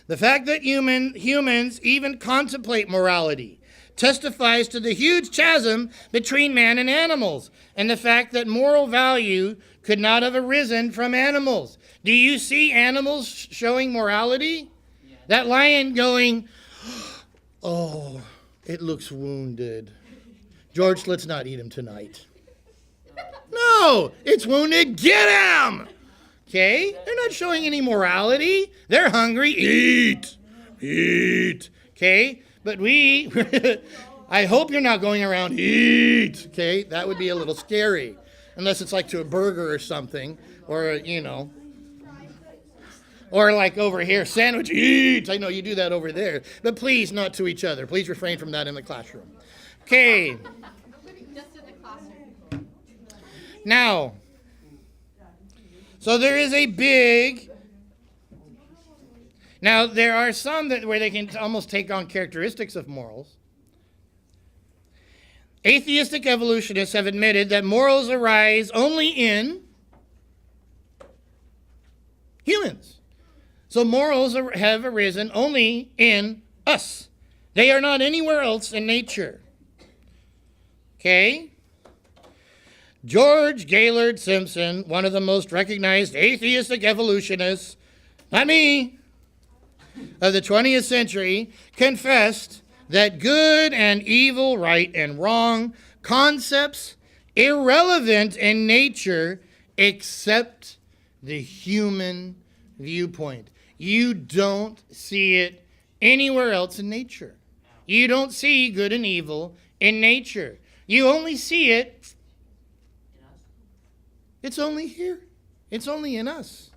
The fact that humans even contemplate morality testifies to the huge chasm between man and animals, and the fact that moral value could not have arisen from animals. Do you see animals showing morality? Yeah. That lion going, oh, it looks wounded. George, let's not eat him tonight. No, it's wounded, get him! Okay? They're not showing any morality. They're hungry, eat, eat. Okay? But I hope you're not going around, eat, okay? That would be a little scary. Unless it's like to a burger or something, or, or like over here, sandwich, eat. I know you do that over there. But please, not to each other. Please refrain from that in the classroom. Okay. Just in the classroom. Now, so there is a big... Now, there are some where they can almost take on characteristics of morals. Atheistic evolutionists have admitted that morals arise only in humans. So morals have arisen only in us. They are not anywhere else in nature. Okay? George Gaylord Simpson, one of the most recognized atheistic evolutionists, not me, of the 20th century, confessed that good and evil, right and wrong, concepts irrelevant in nature except the human viewpoint. You don't see it anywhere else in nature. You don't see good and evil in nature. You only see it, it's only here. It's only in us.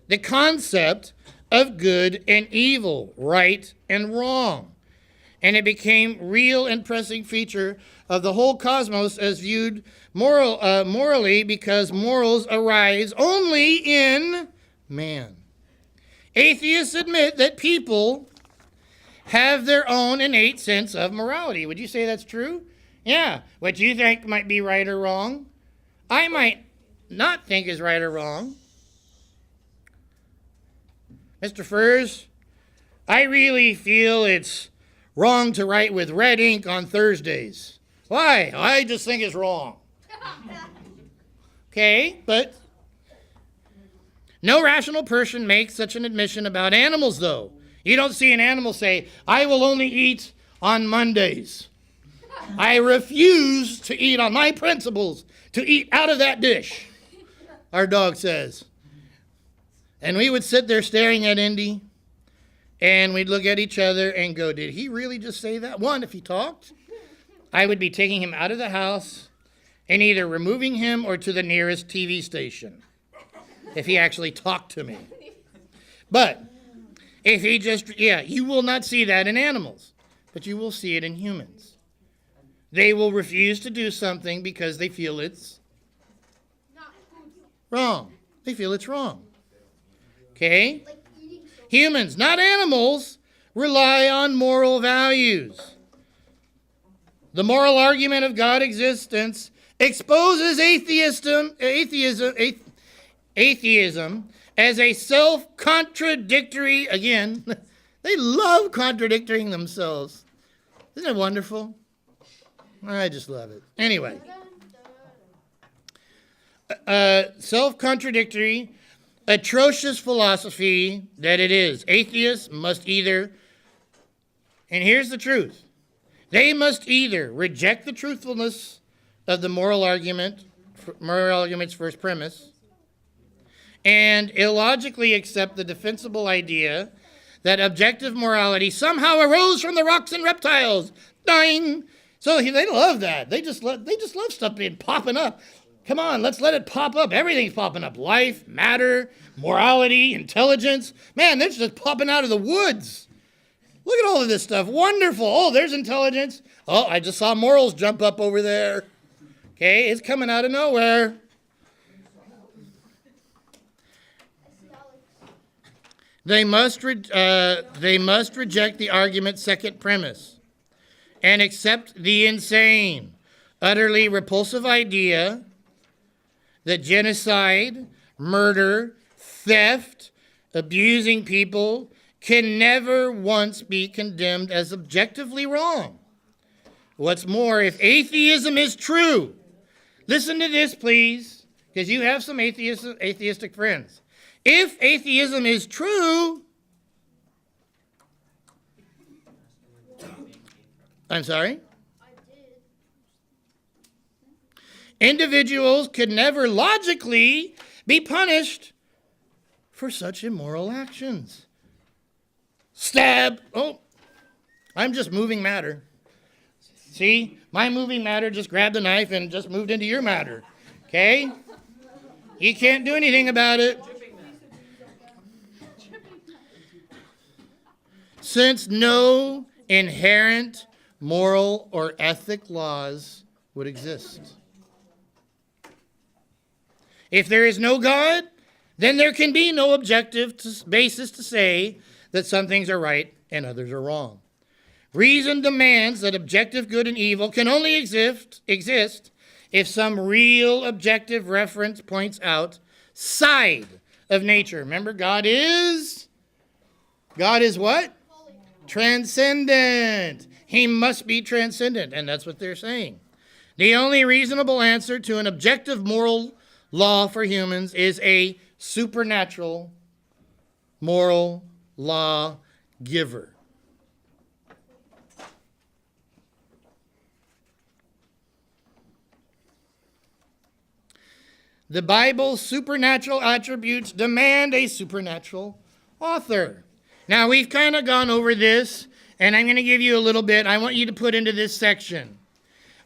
The concept of good and evil, right and wrong. And it became real and pressing feature of the whole cosmos as viewed morally, because morals arise only in man. Atheists admit that people have their own innate sense of morality. Would you say that's true? Yeah. What you think might be right or wrong, I might not think is right or wrong. Mr. Furs, I really feel it's wrong to write with red ink on Thursdays. Why? I just think it's wrong. Okay, but no rational person makes such an admission about animals, though. You don't see an animal say, I will only eat on Mondays. I refuse to eat on my principles, to eat out of that dish, our dog says. And we would sit there staring at Indy, and we'd look at each other and go, did he really just say that? One, if he talked, I would be taking him out of the house and either removing him or to the nearest TV station, if he actually talked to me. But if he just, you will not see that in animals, but you will see it in humans. They will refuse to do something because they feel it's wrong. They feel it's wrong. Okay? Humans, not animals, rely on moral values. The moral argument of God's existence exposes atheism as a self-contradictory, again, they love contradicting themselves. Isn't it wonderful? I just love it. Anyway. Self-contradictory, atrocious philosophy that it is. Atheists must either, and here's the truth, they must either reject the truthfulness of the moral argument's first premise, and illogically accept the defensible idea that objective morality somehow arose from the rocks and reptiles. Dying. So they love that. They just love stuff being popping up. Come on, let's let it pop up. Everything's popping up. Life, matter, morality, intelligence. Man, they're just popping out of the woods. Look at all of this stuff. Wonderful. Oh, there's intelligence. Oh, I just saw morals jump up over there. Okay, it's coming out of nowhere. They must reject the argument's second premise and accept the insane, utterly repulsive idea that genocide, murder, theft, abusing people can never once be condemned as objectively wrong. What's more, if atheism is true, listen to this, please, because you have some atheistic friends. If atheism is true, I'm sorry? Individuals could never logically be punished for such immoral actions. Stab. Oh, I'm just moving matter. See, my moving matter just grabbed a knife and just moved into your matter. Okay? You can't do anything about it. Since no inherent moral or ethic laws would exist. If there is no God, then there can be no objective basis to say that some things are right and others are wrong. Reason demands that objective good and evil can only exist if some real objective reference points out side of nature. Remember, God is what? Transcendent. He must be transcendent, and that's what they're saying. The only reasonable answer to an objective moral law for humans is a supernatural moral law giver. The Bible's supernatural attributes demand a supernatural author. Now, we've kind of gone over this, and I'm going to give you a little bit. I want you to put into this section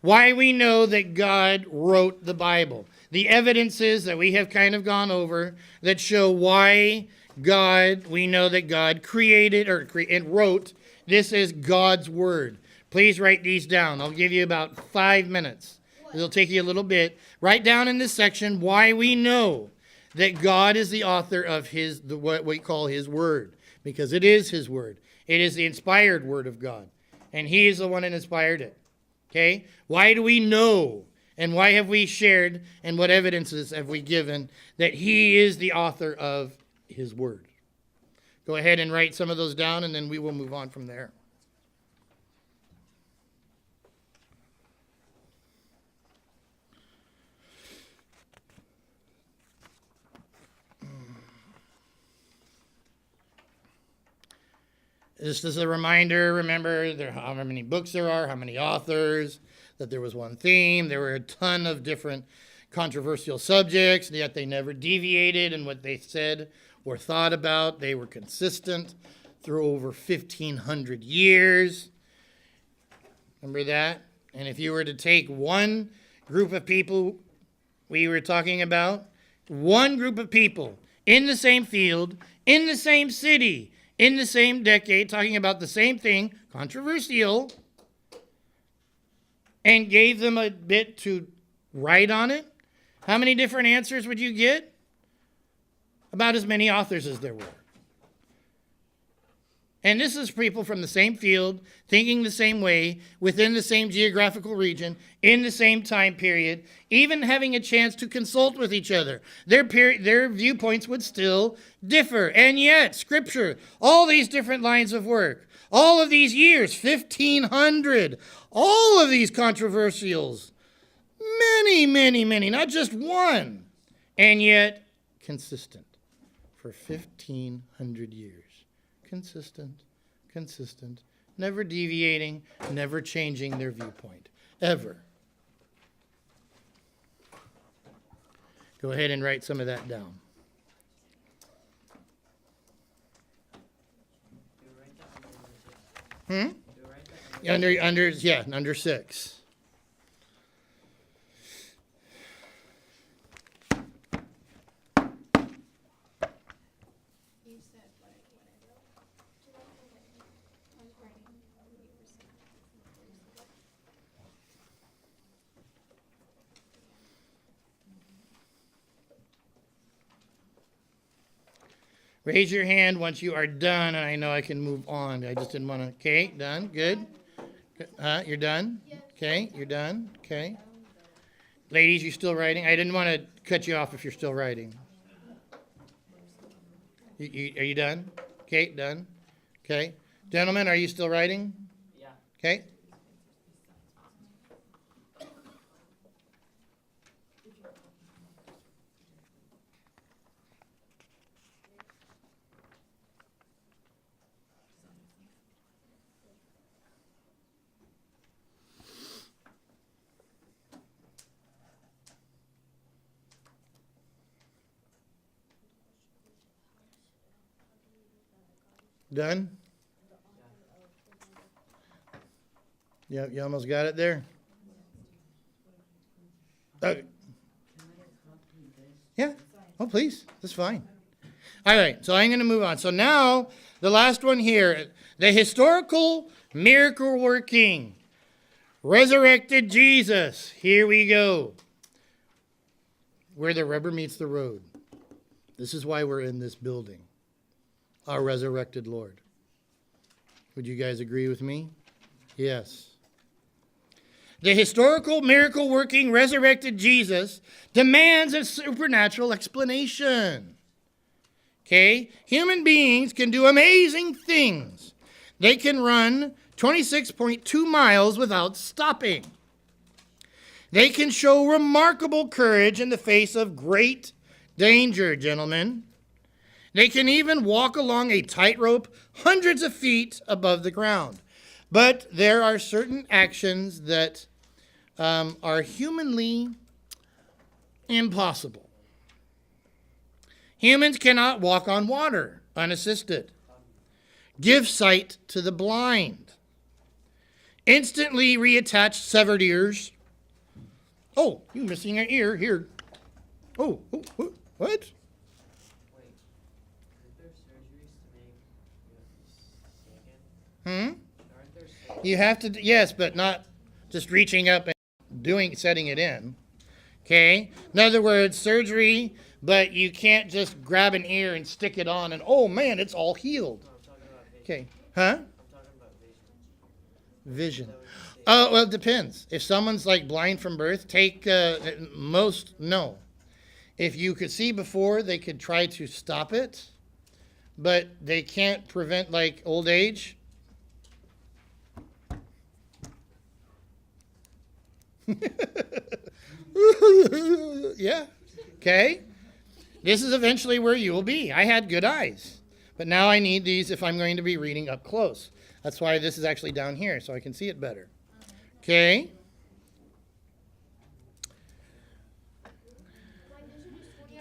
why we know that God wrote the Bible. The evidences that we have kind of gone over that show why we know that God created and wrote. This is God's word. Please write these down. I'll give you about 5 minutes. It'll take you a little bit. Write down in this section why we know that God is the author of what we call his word. Because it is his word. It is the inspired word of God. And he is the one that inspired it. Okay? Why do we know? And why have we shared? And what evidences have we given that he is the author of his word? Go ahead and write some of those down, and then we will move on from there. Just as a reminder, remember how many books there are, how many authors, that there was one theme. There were a ton of different controversial subjects, yet they never deviated in what they said or thought about. They were consistent through over 1,500 years. Remember that? And if you were to take one group of people we were talking about, one group of people in the same field, in the same city, in the same decade, talking about the same thing, controversial, and gave them a bit to write on it, how many different answers would you get? About as many authors as there were. And this is people from the same field, thinking the same way, within the same geographical region, in the same time period, even having a chance to consult with each other. Their viewpoints would still differ. And yet, Scripture, all these different lines of work, all of these years, 1,500, all of these controversials, many, not just one, and yet consistent for 1,500 years. Consistent, never deviating, never changing their viewpoint, ever. Go ahead and write some of that down. Under 6. Raise your hand once you are done, and I know I can move on. I just didn't want to. Okay, done? Good? You're done? Okay, you're done? Okay. Ladies, you still writing? I didn't want to cut you off if you're still writing. Are you done? Okay, done? Okay. Gentlemen, are you still writing? Yeah. Okay. Done? Yeah, you almost got it there? Yeah. Oh, please. That's fine. All right, so I'm going to move on. So now, the last one here, the historical miracle working, resurrected Jesus. Here we go. Where the rubber meets the road. This is why we're in this building. Our resurrected Lord. Would you guys agree with me? Yes. The historical miracle working resurrected Jesus demands a supernatural explanation. Okay? Human beings can do amazing things. They can run 26.2 miles without stopping. They can show remarkable courage in the face of great danger, gentlemen. They can even walk along a tightrope hundreds of feet above the ground. But there are certain actions that are humanly impossible. Humans cannot walk on water unassisted, give sight to the blind, instantly reattach severed ears. Oh, you're missing an ear here. Oh, what? Wait, is there surgeries to make you Hmm? Aren't there surgeries? You have to, yes, but not just reaching up and setting it in. Okay? In other words, surgery, but you can't just grab an ear and stick it on and, oh man, it's all healed. No, I'm talking about vision. Okay. Huh? I'm talking about vision. Vision. Oh, well, it depends. If someone's like blind from birth, no. If you could see before, they could try to stop it, but they can't prevent like old age. Yeah. Okay. This is eventually where you will be. I had good eyes, but now I need these if I'm going to be reading up close. That's why this is actually down here, so I can see it better. Okay.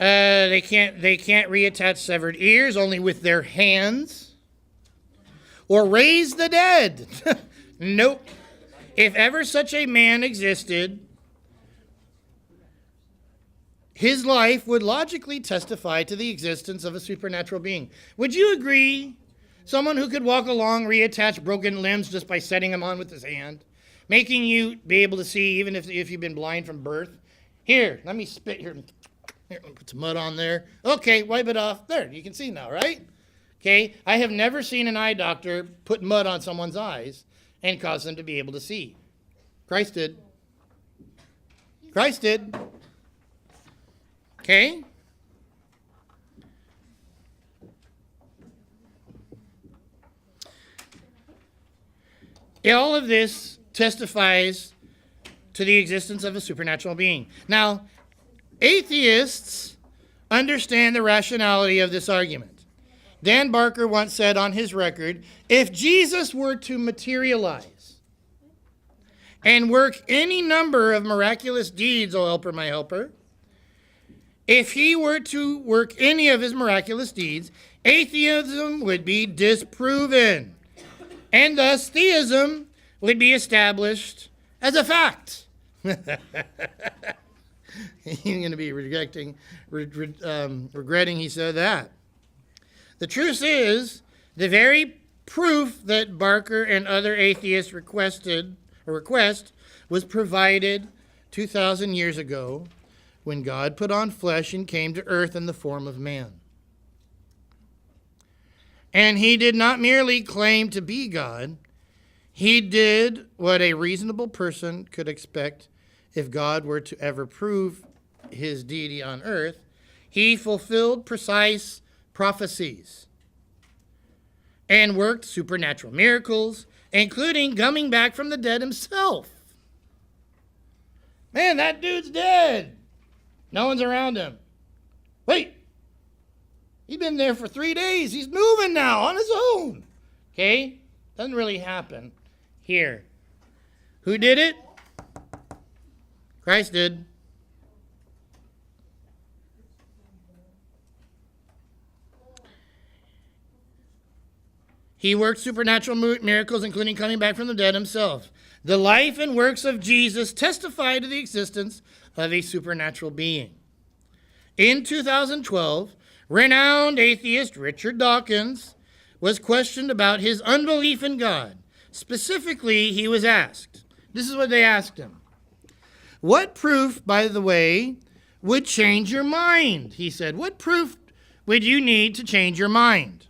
They can't reattach severed ears, only with their hands, or raise the dead. Nope. If ever such a man existed, his life would logically testify to the existence of a supernatural being. Would you agree? Someone who could walk along, reattach broken limbs just by setting them on with his hand, making you be able to see even if you've been blind from birth. Here, let me spit here. Here, put some mud on there. Okay, wipe it off. There, you can see now, right? Okay, I have never seen an eye doctor put mud on someone's eyes and cause them to be able to see. Christ did. Christ did. Okay? All of this testifies to the existence of a supernatural being. Now, atheists understand the rationality of this argument. Dan Barker once said on his record, if Jesus were to materialize and work any number of miraculous deeds, O helper, my helper, if he were to work any of his miraculous deeds, atheism would be disproven. And thus theism would be established as a fact. He's going to be regretting he said that. The truth is, the very proof that Barker and other atheists request was provided 2,000 years ago when God put on flesh and came to earth in the form of man. And he did not merely claim to be God, he did what a reasonable person could expect if God were to ever prove his deity on earth. He fulfilled precise prophecies and worked supernatural miracles, including coming back from the dead himself. Man, that dude's dead. No one's around him. Wait. He's been there for 3 days. He's moving now on his own. Okay? Doesn't really happen here. Who did it? Christ did. He worked supernatural miracles, including coming back from the dead himself. The life and works of Jesus testify to the existence of a supernatural being. In 2012, renowned atheist Richard Dawkins was questioned about his unbelief in God. Specifically, he was asked, this is what they asked him. What proof, by the way, would change your mind? He said, what proof would you need to change your mind?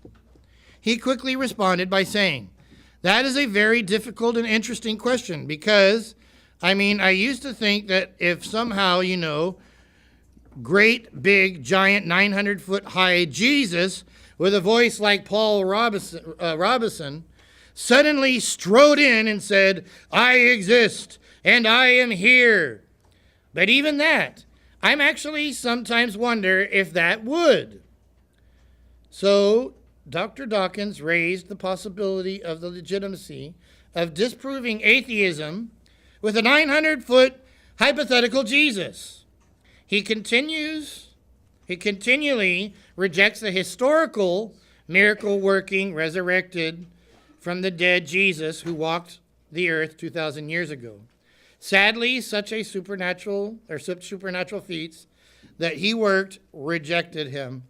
He quickly responded by saying, that is a very difficult and interesting question because, I used to think that if somehow, great, big, giant, 900-foot high Jesus with a voice like Paul Robeson suddenly strode in and said, I exist and I am here. But even that, I'm actually sometimes wonder if that would. So Dr. Dawkins raised the possibility of the legitimacy of disproving atheism with a 900-foot hypothetical Jesus. He continually rejects the historical miracle-working, resurrected from the dead Jesus who walked the earth 2,000 years ago. Sadly, such supernatural feats that he worked rejected him.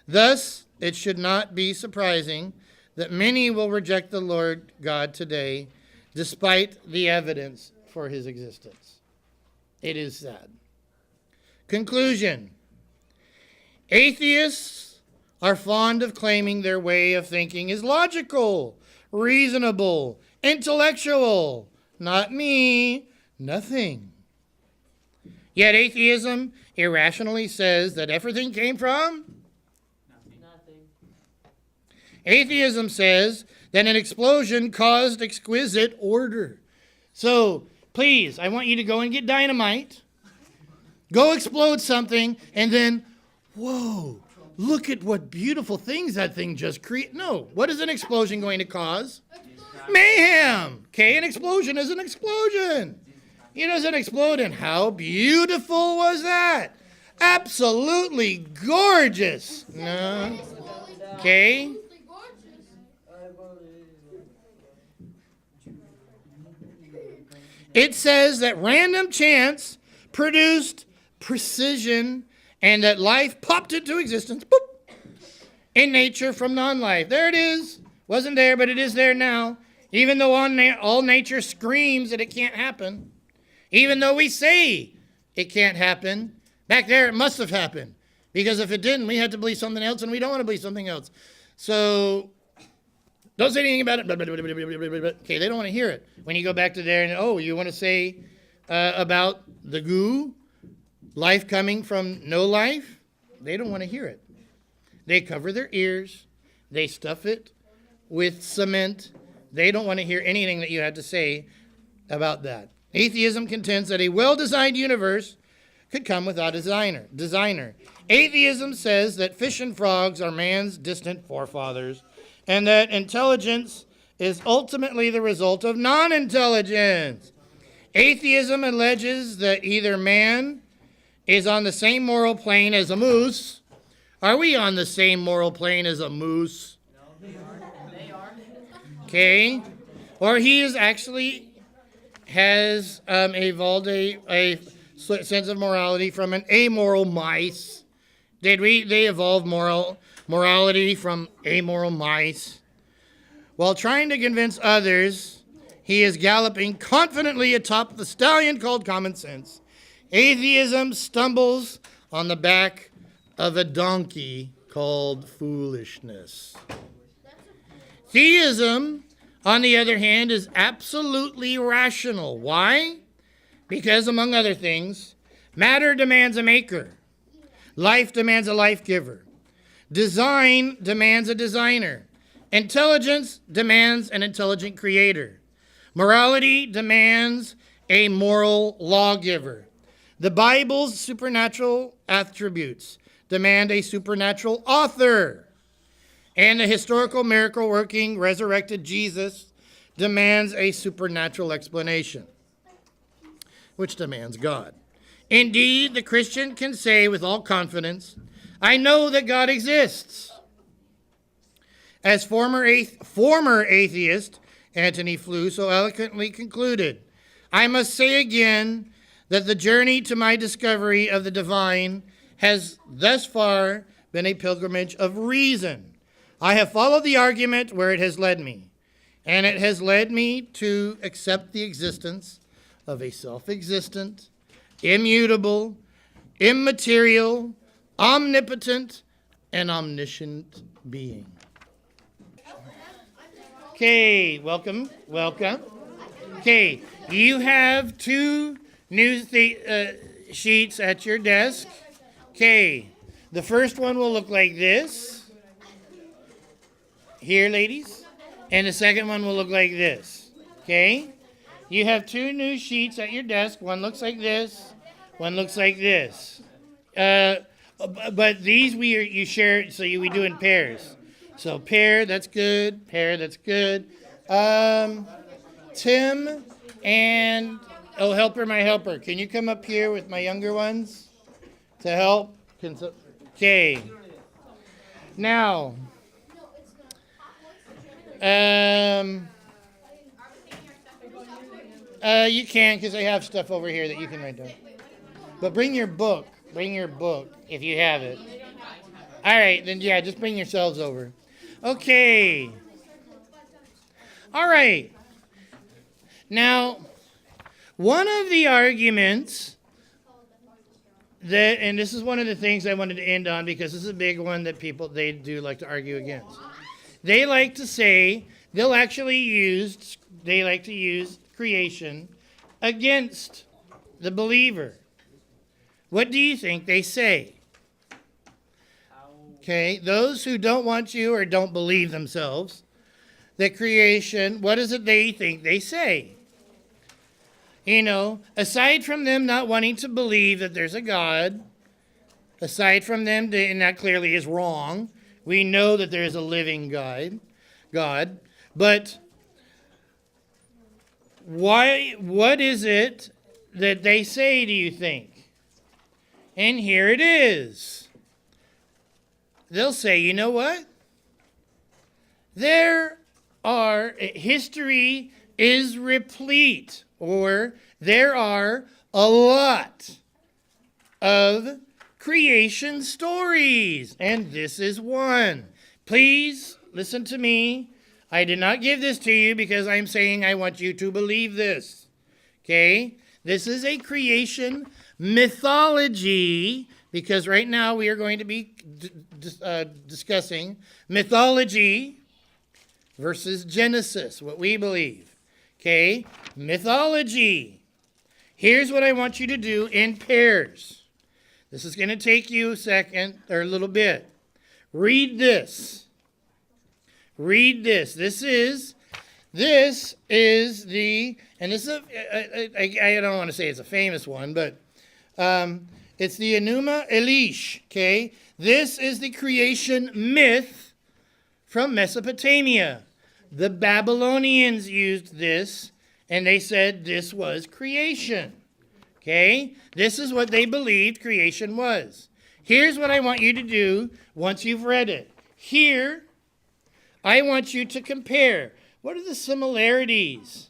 Thus, it should not be surprising that many will reject the Lord God today, despite the evidence for his existence. It is sad. Conclusion. Atheists are fond of claiming their way of thinking is logical, reasonable, intellectual. Not me, nothing. Yet atheism irrationally says that everything came from Nothing. Atheism says that an explosion caused exquisite order. So, please, I want you to go and get dynamite, go explode something, and then, whoa, look at what beautiful things that thing just created. No, what is an explosion going to cause? Mayhem. Okay, an explosion is an explosion. It doesn't explode, and how beautiful was that? Absolutely gorgeous. No. Okay. Absolutely gorgeous. I believe. It says that random chance produced precision and that life popped into existence, boop, in nature from non-life. There it is. Wasn't there, but it is there now. Even though all nature screams that it can't happen. Even though we say it can't happen, back there it must have happened. Because if it didn't, we had to believe something else, and we don't want to believe something else. So, don't say anything about it. Okay, they don't want to hear it. When you go back to there and, you want to say about the goo, life coming from no life? They don't want to hear it. They cover their ears. They stuff it with cement. They don't want to hear anything that you had to say about that. Atheism contends that a well-designed universe could come without a designer. Atheism says that fish and frogs are man's distant forefathers, and that intelligence is ultimately the result of non-intelligence. Atheism alleges that either man is on the same moral plane as a moose. Are we on the same moral plane as a moose? No, they are. Okay. Or he is actually has evolved a sense of morality from an amoral mice. They evolve morality from amoral mice? While trying to convince others, he is galloping confidently atop the stallion called common sense. Atheism stumbles on the back of a donkey called foolishness. Theism, on the other hand, is absolutely rational. Why? Because, among other things, matter demands a maker. Life demands a life giver. Design demands a designer. Intelligence demands an intelligent creator. Morality demands a moral lawgiver. The Bible's supernatural attributes demand a supernatural author. And the historical miracle-working resurrected Jesus demands a supernatural explanation, which demands God. Indeed, the Christian can say with all confidence, I know that God exists. As former atheist Antony Flew so eloquently concluded, I must say again that the journey to my discovery of the divine has thus far been a pilgrimage of reason. I have followed the argument where it has led me, and it has led me to accept the existence of a self-existent, immutable, immaterial, omnipotent, and omniscient being. Okay, welcome. Okay, you have two new sheets at your desk. Okay, the first one will look like this. Here, ladies. And the second one will look like this. Okay? You have two new sheets at your desk. One looks like this. One looks like this. But these you share, so we do in pairs. So pair, that's good. Pair, that's good. Tim and helper, my helper. Can you come up here with my younger ones to help? Okay. Now, you can, because I have stuff over here that you can write down. But bring your book. Bring your book if you have it. All right, then yeah, just bring yourselves over. Okay. All right. Now, one of the arguments that, and this is one of the things I wanted to end on because this is a big one that they do like to argue against. They like to say they like to use creation against the believer. What do you think they say? Okay, those who don't want you or don't believe themselves, that creation, what is it they think they say? You know, aside from them not wanting to believe that there's a God, aside from them, and that clearly is wrong, we know that there is a living God, but what is it that they say, do you think? And here it is. They'll say, you know what? History is replete, or there are a lot of creation stories, and this is one. Please listen to me. I did not give this to you because I'm saying I want you to believe this. Okay? This is a creation mythology, because right now we are going to be discussing mythology versus Genesis, what we believe. Okay? Mythology. Here's what I want you to do in pairs. This is going to take you a second or a little bit. Read this. Read this. This is the, and this is, I don't want to say it's a famous one, but it's the Enuma Elish, okay? This is the creation myth from Mesopotamia. The Babylonians used this, and they said this was creation, okay? This is what they believed creation was. Here's what I want you to do once you've read it. Here, I want you to compare. What are the similarities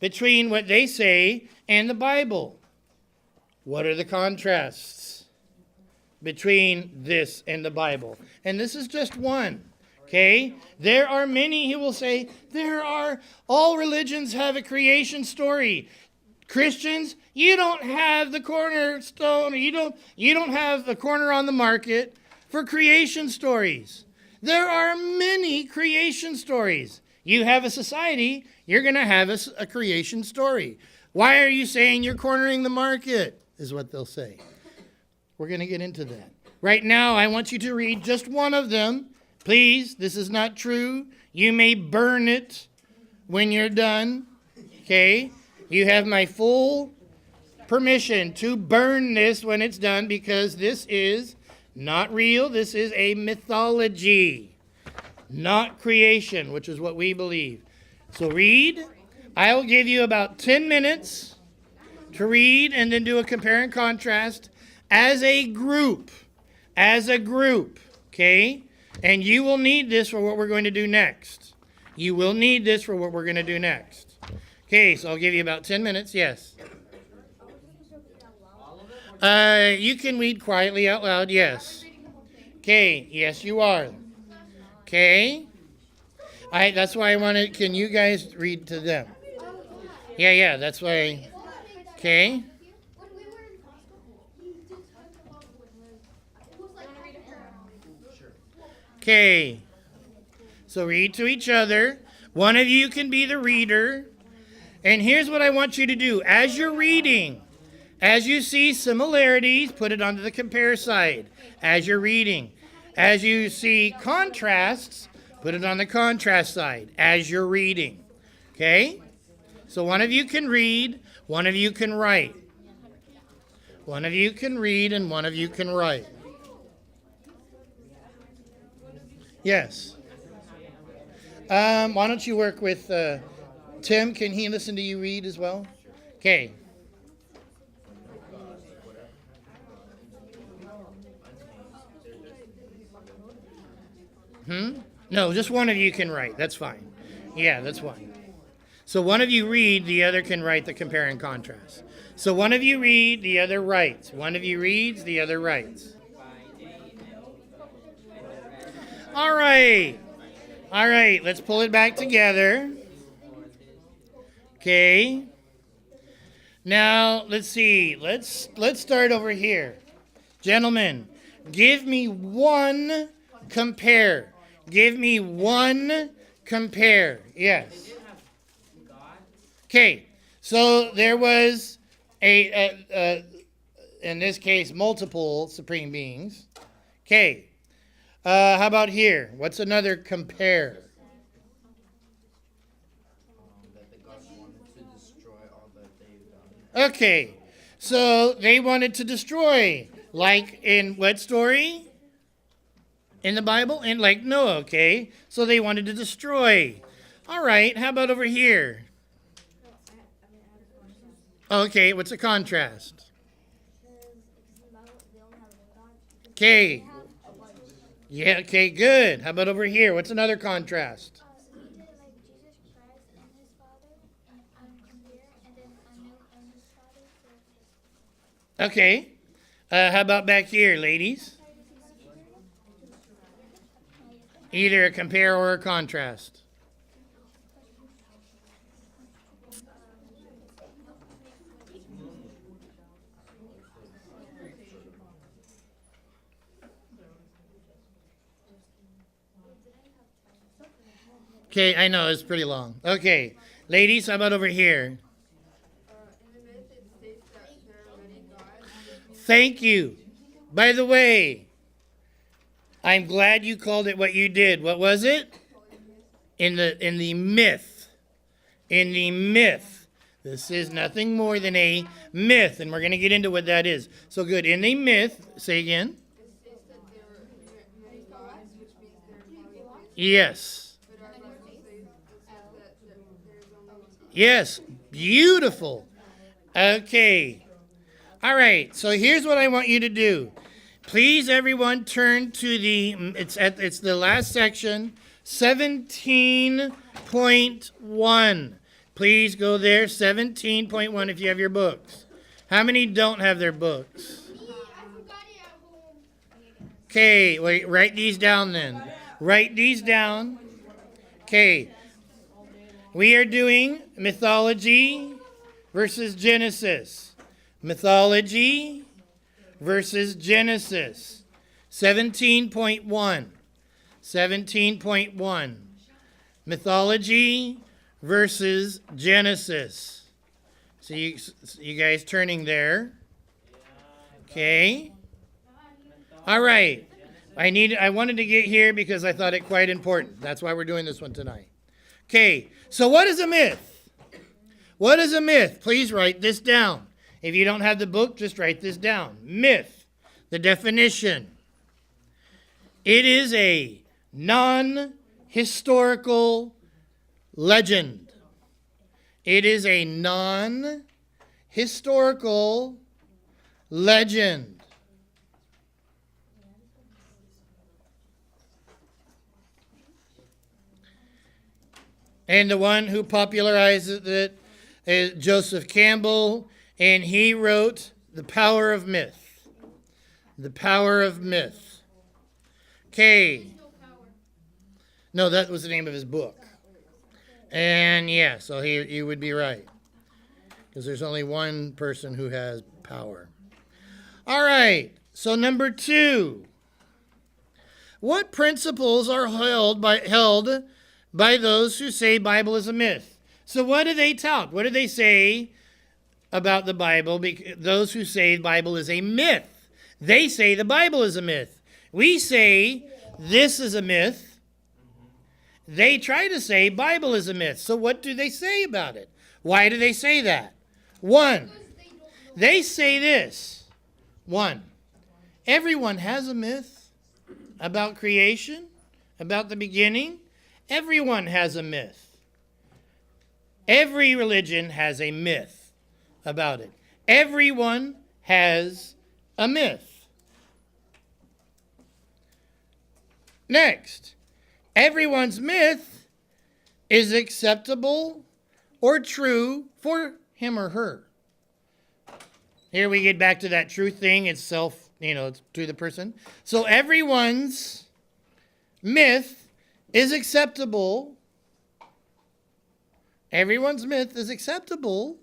between what they say and the Bible? What are the contrasts between this and the Bible? And this is just one, okay? There are many who will say, all religions have a creation story. Christians, you don't have the cornerstone, you don't have the corner on the market for creation stories. There are many creation stories. You have a society, you're going to have a creation story. Why are you saying you're cornering the market? Is what they'll say. We're going to get into that. Right now, I want you to read just one of them. Please, this is not true. You may burn it when you're done. Okay? You have my full permission to burn this when it's done, because this is not real. This is a mythology, not creation, which is what we believe. So read. I'll give you about 10 minutes to read and then do a compare and contrast as a group, okay? And you will need this for what we're going to do next. You will need this for what we're going to do next. Okay, so I'll give you about 10 minutes, yes. You can read quietly out loud, yes. Okay, yes you are. Okay? That's why I wanted, can you guys read to them? Yeah, that's why. Okay. When we were in Costco, he did talk about it was like Okay. So read to each other. One of you can be the reader. And here's what I want you to do. As you're reading, as you see similarities, put it onto the compare side. As you're reading. As you see contrasts, put it on the contrast side. As you're reading. Okay? So one of you can read, one of you can write. One of you can read and one of you can write. Yes. Why don't you work with Tim? Can he listen to you read as well? Okay. No, just one of you can write. That's fine. Yeah, that's fine. So one of you read, the other can write the compare and contrast. So one of you read, the other writes. One of you reads, the other writes. All right. All right, let's pull it back together. Okay. Now, let's see. Let's start over here. Gentlemen, give me one compare. Give me one compare. Yes. Okay. So there was in this case, multiple supreme beings. Okay. How about here? What's another compare? That the God wanted to destroy all that they've done. Okay. So they wanted to destroy. Like in what story? In the Bible? In like Noah, okay? So they wanted to destroy. All right. How about over here? Okay. What's a contrast? Okay. Yeah, okay, good. How about over here? What's another contrast? He did like Jesus Christ and his father and compare, and then Anu and his father. So Okay. How about back here, ladies? Either a compare or a contrast. Okay, I know, it's pretty long. Okay, ladies, how about over here? In the myth, it states that there are many gods. Thank you. By the way, I'm glad you called it what you did. What was it? In the myth. In the myth. This is nothing more than a myth, and we're going to get into what that is. So good. In the myth, say again. It states that there are many gods, which means there are polytheists. Yes. But our Bible says that there is only one God. Yes. Beautiful. Okay. All right. So here's what I want you to do. Please, everyone, turn to it's the last section, 17.1. Please go there, 17.1, if you have your books. How many don't have their books? Me, I forgot it at home. Okay, wait, write these down then. Write these down. Okay. We are doing mythology versus Genesis. Mythology versus Genesis. 17.1. 17.1. Mythology versus Genesis. So you guys turning there. Okay. All right. I wanted to get here because I thought it quite important. That's why we're doing this one tonight. Okay. So what is a myth? What is a myth? Please write this down. If you don't have the book, just write this down. Myth. The definition. It is a non-historical legend. It is a non-historical legend. And the one who popularized it is Joseph Campbell, and he wrote The Power of Myth. The Power of Myth. Okay. No, that was the name of his book. And yeah, so you would be right. Because there's only one person who has power. All right, so number 2. What principles are held by those who say Bible is a myth? So what do they tout? What do they say about the Bible? Those who say the Bible is a myth. They say the Bible is a myth. We say this is a myth. They try to say Bible is a myth. So what do they say about it? Why do they say that? 1, they say this. One, everyone has a myth about creation, about the beginning. Everyone has a myth. Every religion has a myth about it. Everyone has a myth. Next, everyone's myth is acceptable or true for him or her. Here we get back to that truth thing. It's self, it's to the person. So everyone's myth is acceptable. Everyone's myth is acceptable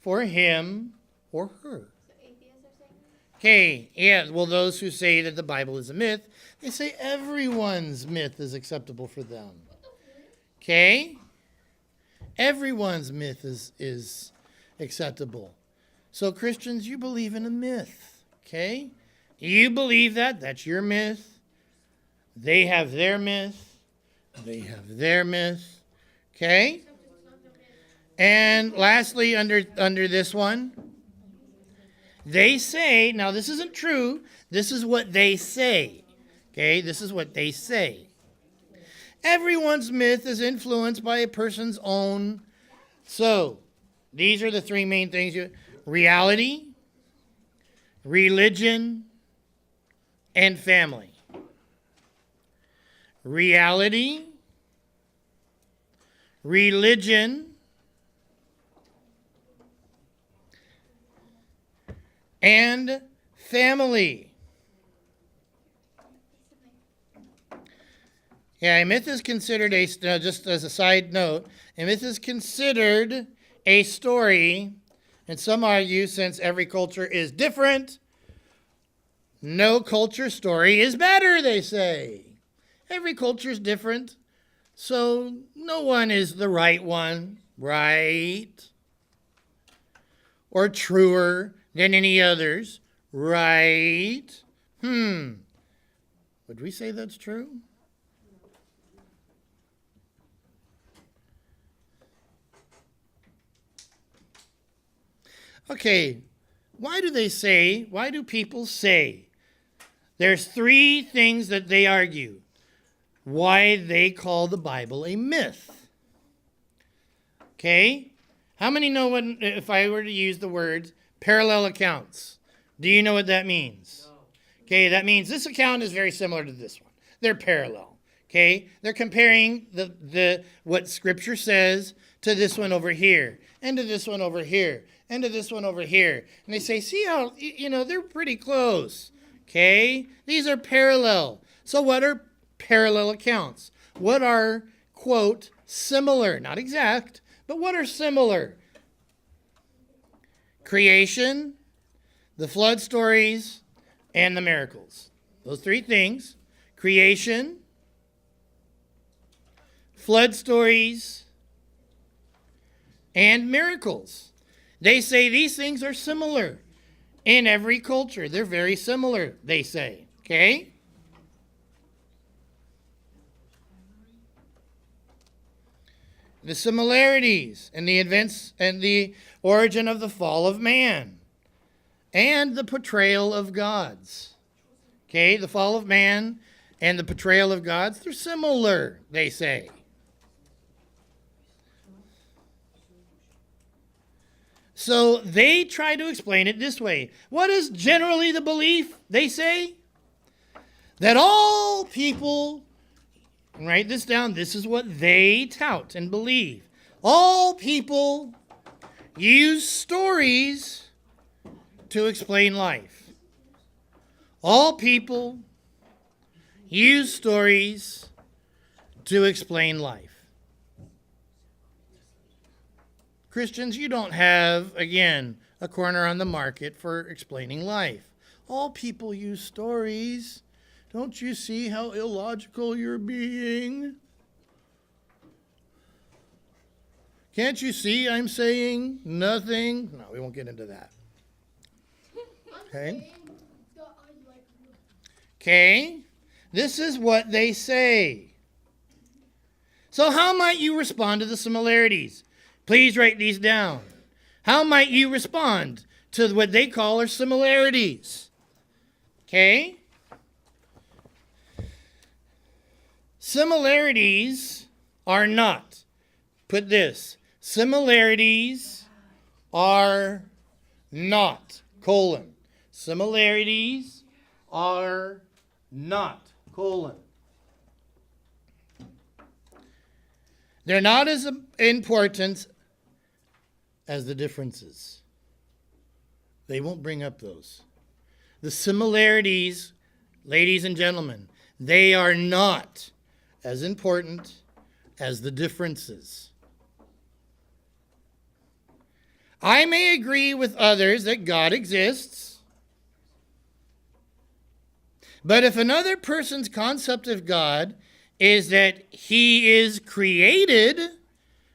for him or her. So atheists are saying that? Okay, yeah, well, those who say that the Bible is a myth, they say everyone's myth is acceptable for them. Okay? Everyone's myth is acceptable. So Christians, you believe in a myth. Okay? You believe that. That's your myth. They have their myth. They have their myth. Okay? And lastly, under this one, they say, now this isn't true, this is what they say. Okay, this is what they say. Everyone's myth is influenced by a person's own. So, these are the three main things. Reality, religion, and family. Reality, religion, and family. Yeah, a myth is considered just as a side note, a myth is considered a story, and some argue since every culture is different, no culture story is better, they say. Every culture is different, so no one is the right one, right? Or truer than any others, right? Would we say that's true? Okay, why do people say? There's three things that they argue why they call the Bible a myth. Okay? How many know if I were to use the words parallel accounts? Do you know what that means? No. Okay, that means this account is very similar to this one. They're parallel. Okay? They're comparing the what Scripture says to this one over here, and to this one over here, and to this one over here. And they say, see how, they're pretty close. Okay? These are parallel. So what are parallel accounts? What are, quote, similar? Not exact, but what are similar? Creation, the flood stories, and the miracles. Those three things. Creation, flood stories, and miracles. They say these things are similar in every culture. They're very similar, they say. Okay? The similarities in the events and the origin of the fall of man and the portrayal of gods. Okay? The fall of man and the portrayal of gods, they're similar, they say. So they try to explain it this way. What is generally the belief, they say? That all people, write this down, this is what they tout and believe. All people use stories to explain life. All people use stories to explain life. Christians, you don't have, again, a corner on the market for explaining life. All people use stories. Don't you see how illogical you're being? Can't you see I'm saying nothing? No, we won't get into that. Okay? Okay? This is what they say. So how might you respond to the similarities? Please write these down. How might you respond to what they call are similarities? Okay? Similarities are not. Put this. Similarities are not. Colon. Similarities are not. Colon. They're not as important as the differences. They won't bring up those. The similarities, ladies and gentlemen, they are not as important as the differences. I may agree with others that God exists, but if another person's concept of God is that he is created,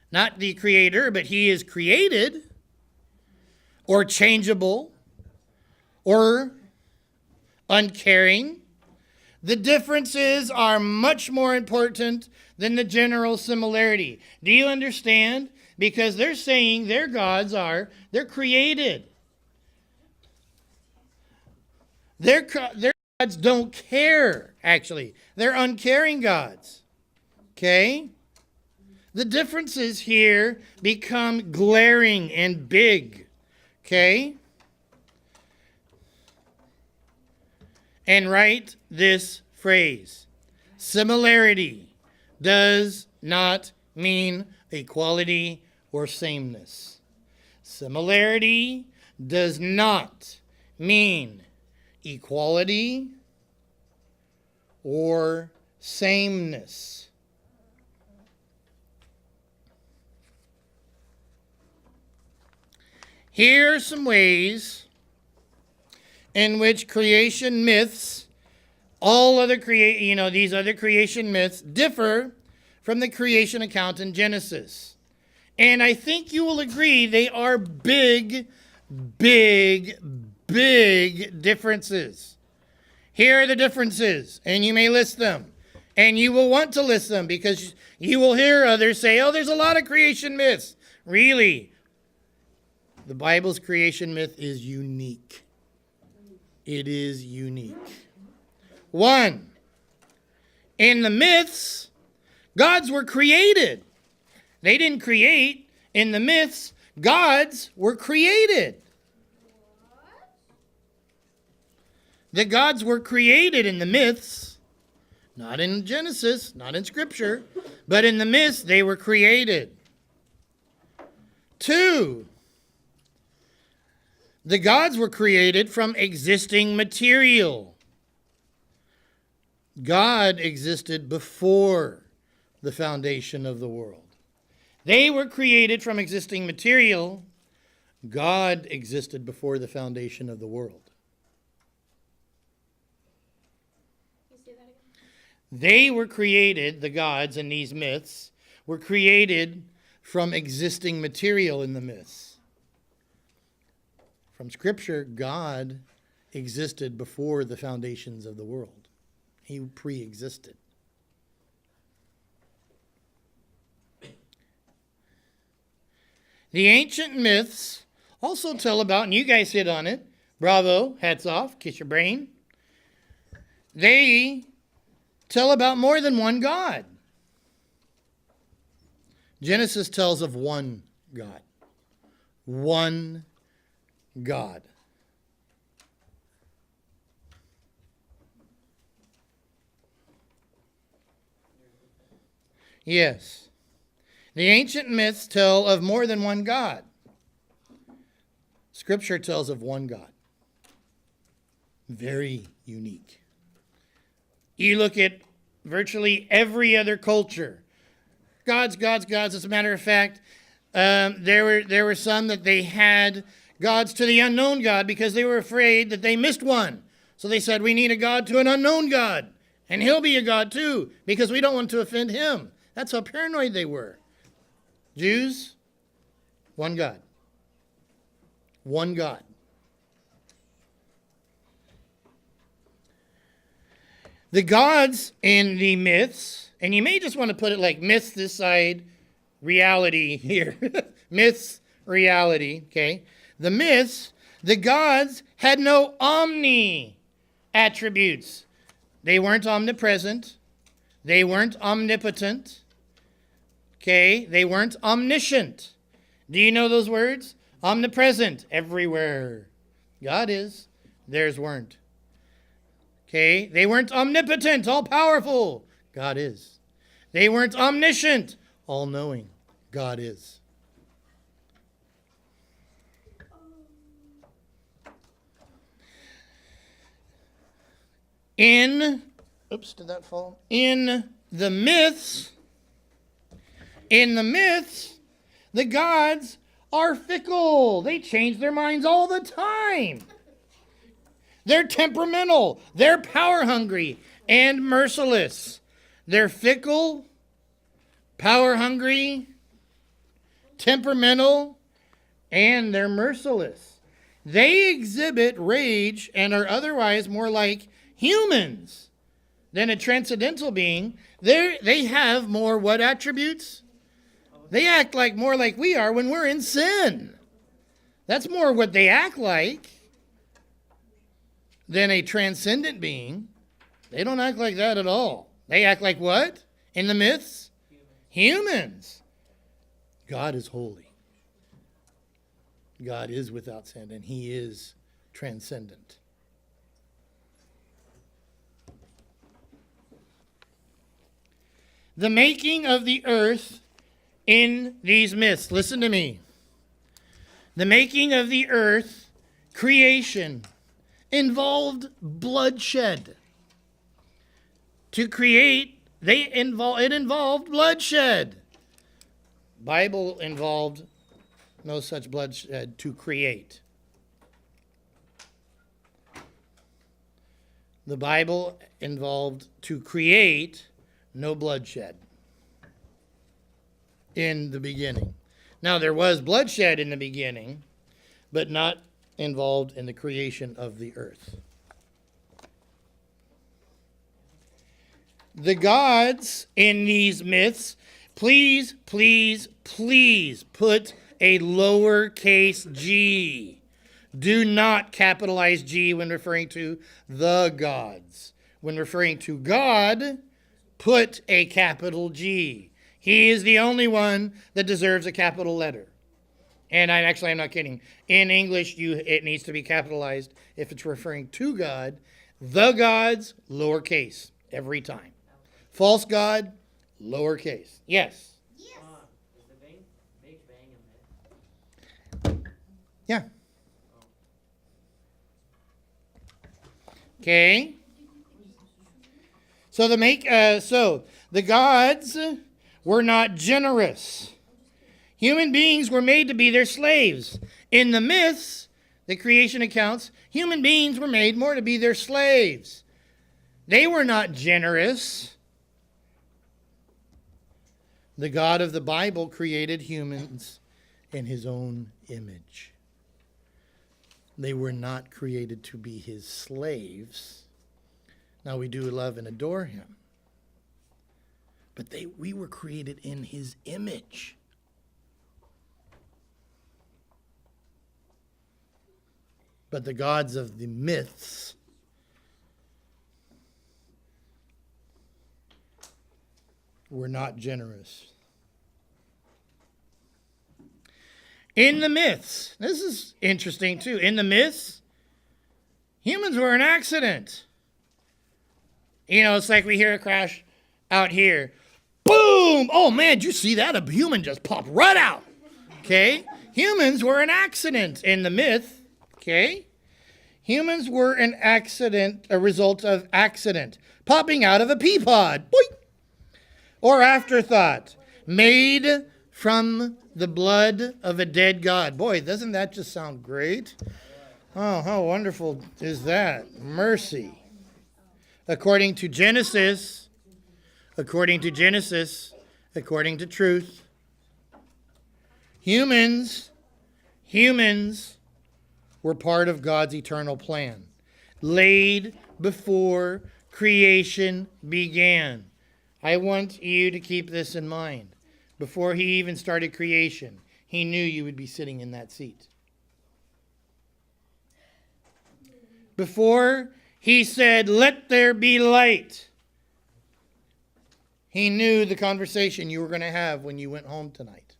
not the creator, but he is created, or changeable, or uncaring, the differences are much more important than the general similarity. Do you understand? Because they're saying their gods they're created. Their gods don't care, actually. They're uncaring gods. Okay? The differences here become glaring and big. Okay? And write this phrase. Similarity does not mean equality or sameness. Similarity does not mean equality or sameness. Here are some ways in which creation myths, these other creation myths differ from the creation account in Genesis. And I think you will agree they are big, big, big differences. Here are the differences, and you may list them. And you will want to list them because you will hear others say, oh, there's a lot of creation myths. Really, the Bible's creation myth is unique. It is unique. 1, in the myths, gods were created. They didn't create. In the myths, gods were created. The gods were created in the myths, not in Genesis, not in Scripture, but in the myths they were created. 2, the gods were created from existing material. God existed before the foundation of the world. They were created from existing material. God existed before the foundation of the world. They were created, the gods in these myths, were created from existing material in the myths. From Scripture, God existed before the foundations of the world. He pre-existed. The ancient myths also tell about, and you guys hit on it, bravo, hats off, kiss your brain. They tell about more than one God. Genesis tells of one God. One God. Yes. The ancient myths tell of more than one God. Scripture tells of one God. Very unique. You look at virtually every other culture. Gods. As a matter of fact, there were some that they had gods to the unknown God because they were afraid that they missed one. So they said, we need a God to an unknown God. And he'll be a God too because we don't want to offend him. That's how paranoid they were. Jews, one God. One God. The gods in the myths, and you may just want to put it like myths this side, reality here. Myths, reality, okay? The myths, the gods had no omni attributes. They weren't omnipresent. They weren't omnipotent. Okay? They weren't omniscient. Do you know those words? Omnipresent, everywhere. God is. Theirs weren't. Okay? They weren't omnipotent, all powerful. God is. They weren't omniscient, all knowing. God is. Did that fall? In the myths, the gods are fickle. They change their minds all the time. They're temperamental. They're power hungry and merciless. They're fickle, power hungry, temperamental, and they're merciless. They exhibit rage and are otherwise more like humans than a transcendental being. They have more what attributes? They act more like we are when we're in sin. That's more what they act like than a transcendent being. They don't act like that at all. They act like what? In the myths? Humans. God is holy. God is without sin, and he is transcendent. The making of the earth in these myths. Listen to me. The making of the earth, creation, involved bloodshed. To create, it involved bloodshed. Bible involved no such bloodshed to create. The Bible involved to create no bloodshed in the beginning. Now, there was bloodshed in the beginning, but not involved in the creation of the earth. The gods in these myths, please put a lowercase g. Do not capitalize G when referring to the gods. When referring to God, put a capital G. He is the only one that deserves a capital letter. And I'm not kidding. In English, it needs to be capitalized if it's referring to God. The gods, lowercase, every time. False god, lowercase. Yes? Is the Big Bang a myth? Yeah. Okay. So the gods were not generous. Human beings were made to be their slaves. In the myths, the creation accounts, human beings were made more to be their slaves. They were not generous. The God of the Bible created humans in his own image. They were not created to be his slaves. Now, we do love and adore him. But we were created in his image. But the gods of the myths were not generous. In the myths, this is interesting too. In the myths, humans were an accident. You know, it's like we hear a crash out here. Boom! Oh man, did you see that? A human just popped right out. Okay? Humans were an accident in the myth. Okay? Humans were an accident, a result of accident. Popping out of a pea pod. Boing! Or afterthought. Made from the blood of a dead god. Boy, doesn't that just sound great? Oh, how wonderful is that? Mercy. According to Genesis, according to truth, humans were part of God's eternal plan, laid before creation began. I want you to keep this in mind. Before he even started creation, he knew you would be sitting in that seat. Before He said, let there be light. He knew the conversation you were going to have when you went home tonight.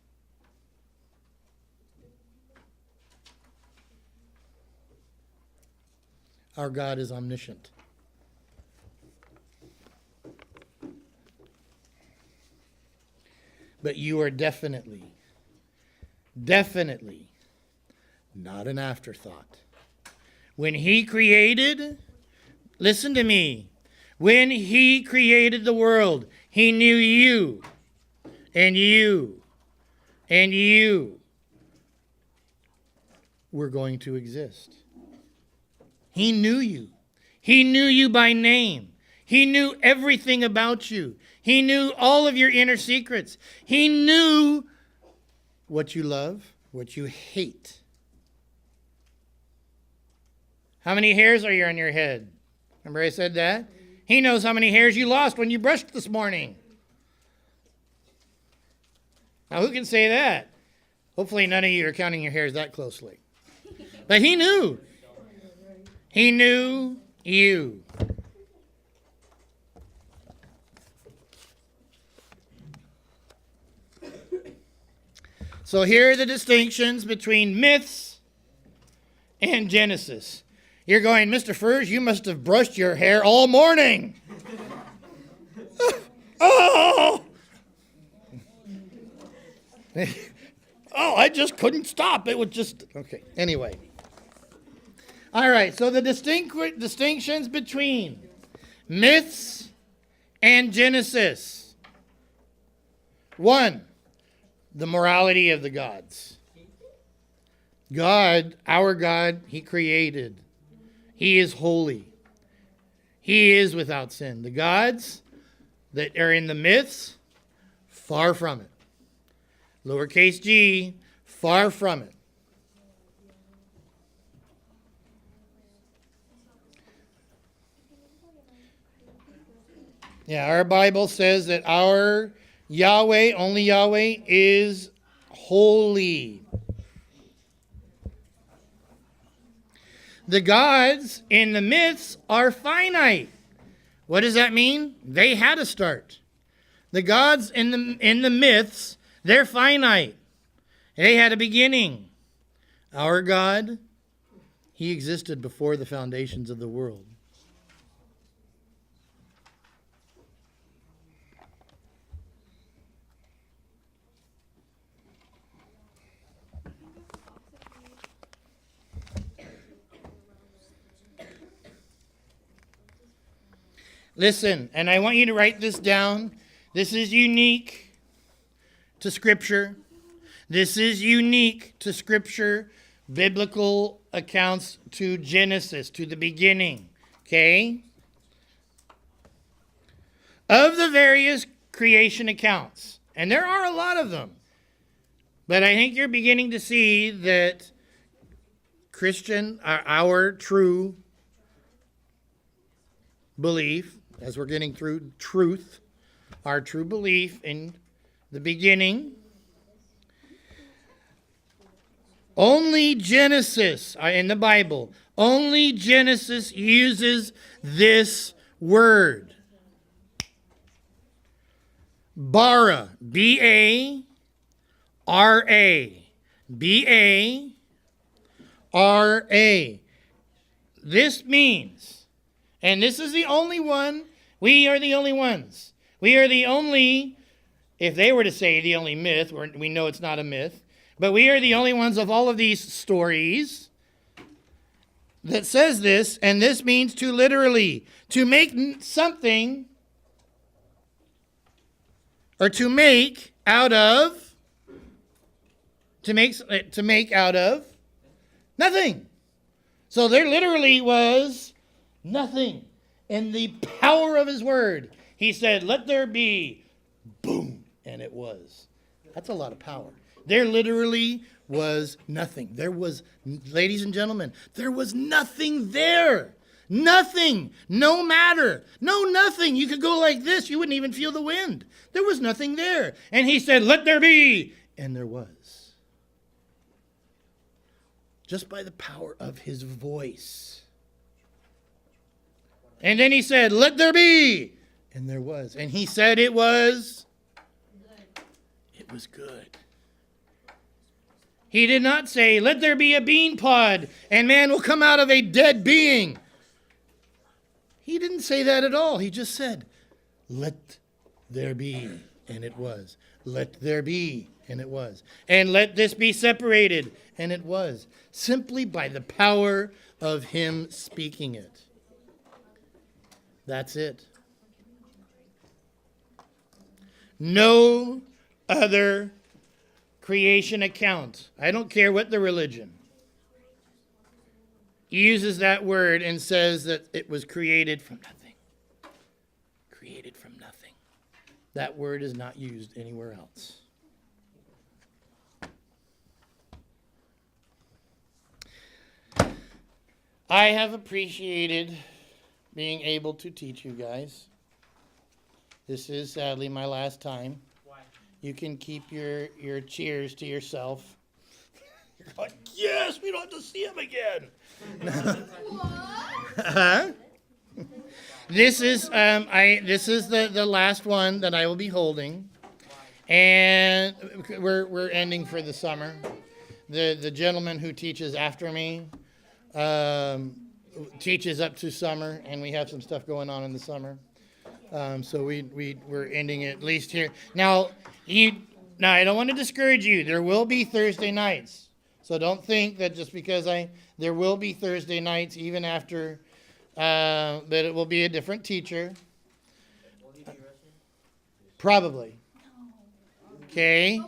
Our God is omniscient. But you are definitely not an afterthought. When he created, listen to me, when he created the world, he knew you and you and you were going to exist. He knew you. He knew you by name. He knew everything about you. He knew all of your inner secrets. He knew what you love, what you hate. How many hairs are you on your head? Remember I said that? He knows how many hairs you lost when you brushed this morning. Now, who can say that? Hopefully none of you are counting your hairs that closely. But he knew. He knew you. So here are the distinctions between myths and Genesis. You're going, Mr. Furs, you must have brushed your hair all morning. Oh! Oh, I just couldn't stop. It was just, okay. Anyway. All right, so the distinctions between myths and Genesis. 1, the morality of the gods. God, our God, he created. He is holy. He is without sin. The gods that are in the myths, far from it. Lowercase g, far from it. Yeah, our Bible says that our Yahweh, only Yahweh, is holy. The gods in the myths are finite. What does that mean? They had a start. The gods in the myths, they're finite. They had a beginning. Our God, he existed before the foundations of the world. Listen, and I want you to write this down. This is unique to Scripture. This is unique to Scripture, biblical accounts to Genesis, to the beginning. Okay? Of the various creation accounts, and there are a lot of them, but I think you're beginning to see that Christian, our true belief, as we're getting through truth, our true belief in the beginning. Only Genesis, in the Bible, only Genesis uses this word. Bara, B-A-R-A. B-A-R-A. This means, and this is the only one, we are the only ones. We are the only, if they were to say the only myth, we know it's not a myth, but we are the only ones of all of these stories that says this, and this means to literally, to make something, or to make out of, to make out of nothing. So there literally was nothing. In the power of his word, he said, let there be, boom, and it was. That's a lot of power. There literally was nothing. There was, ladies and gentlemen, there was nothing there. Nothing. No matter. No nothing. You could go like this. You wouldn't even feel the wind. There was nothing there. And he said, let there be. And there was. Just by the power of his voice. And then he said, let there be. And there was. And he said it was good. He did not say, let there be a bean pod and man will come out of a dead being. He didn't say that at all. He just said, let there be. And it was. Let there be. And it was. And let this be separated. And it was. Simply by the power of him speaking it. That's it. No other creation account. I don't care what the religion. Uses that word and says that it was created from nothing. Created from nothing. That word is not used anywhere else. I have appreciated being able to teach you guys. This is sadly my last time. Why? You can keep your cheers to yourself. You're like, yes, we don't have to see him again. Huh? This is the last one that I will be holding, and we're ending for the summer. The gentleman who teaches after me teaches up to summer, and we have some stuff going on in the summer. So we're ending it at least here. Now I don't want to discourage you. There will be Thursday nights. So don't think that just because there will be Thursday nights even after that it will be a different teacher. Will he be Russian? Probably. Okay.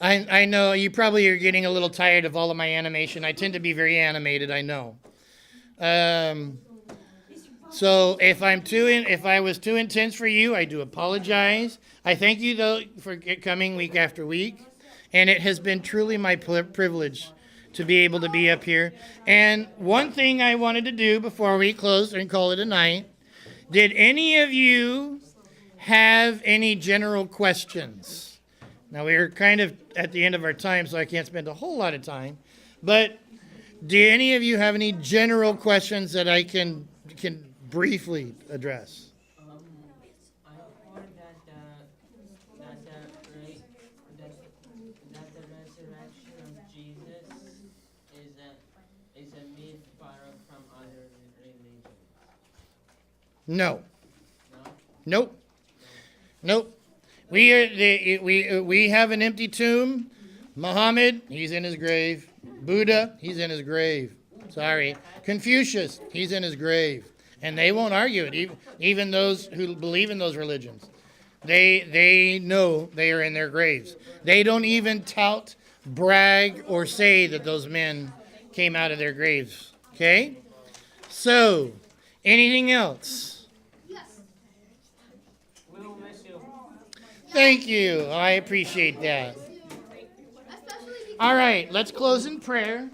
I know you probably are getting a little tired of all of my animation. I tend to be very animated, I know. So if I was too intense for you, I do apologize. I thank you though for coming week after week, and it has been truly my privilege to be able to be up here. And one thing I wanted to do before we close and call it a night, did any of you have any general questions? Now we're kind of at the end of our time, so I can't spend a whole lot of time, but do any of you have any general questions that I can briefly address? I heard that the resurrection of Jesus is a myth borrowed from other religions. No. No? Nope. We have an empty tomb. Muhammad, he's in his grave. Buddha, he's in his grave. Sorry. Confucius, he's in his grave. And they won't argue it, even those who believe in those religions. They know they are in their graves. They don't even tout, brag, or say that those men came out of their graves. Okay? So, anything else? Yes. We will miss you. Thank you. I appreciate that. Especially because All right, let's close in prayer.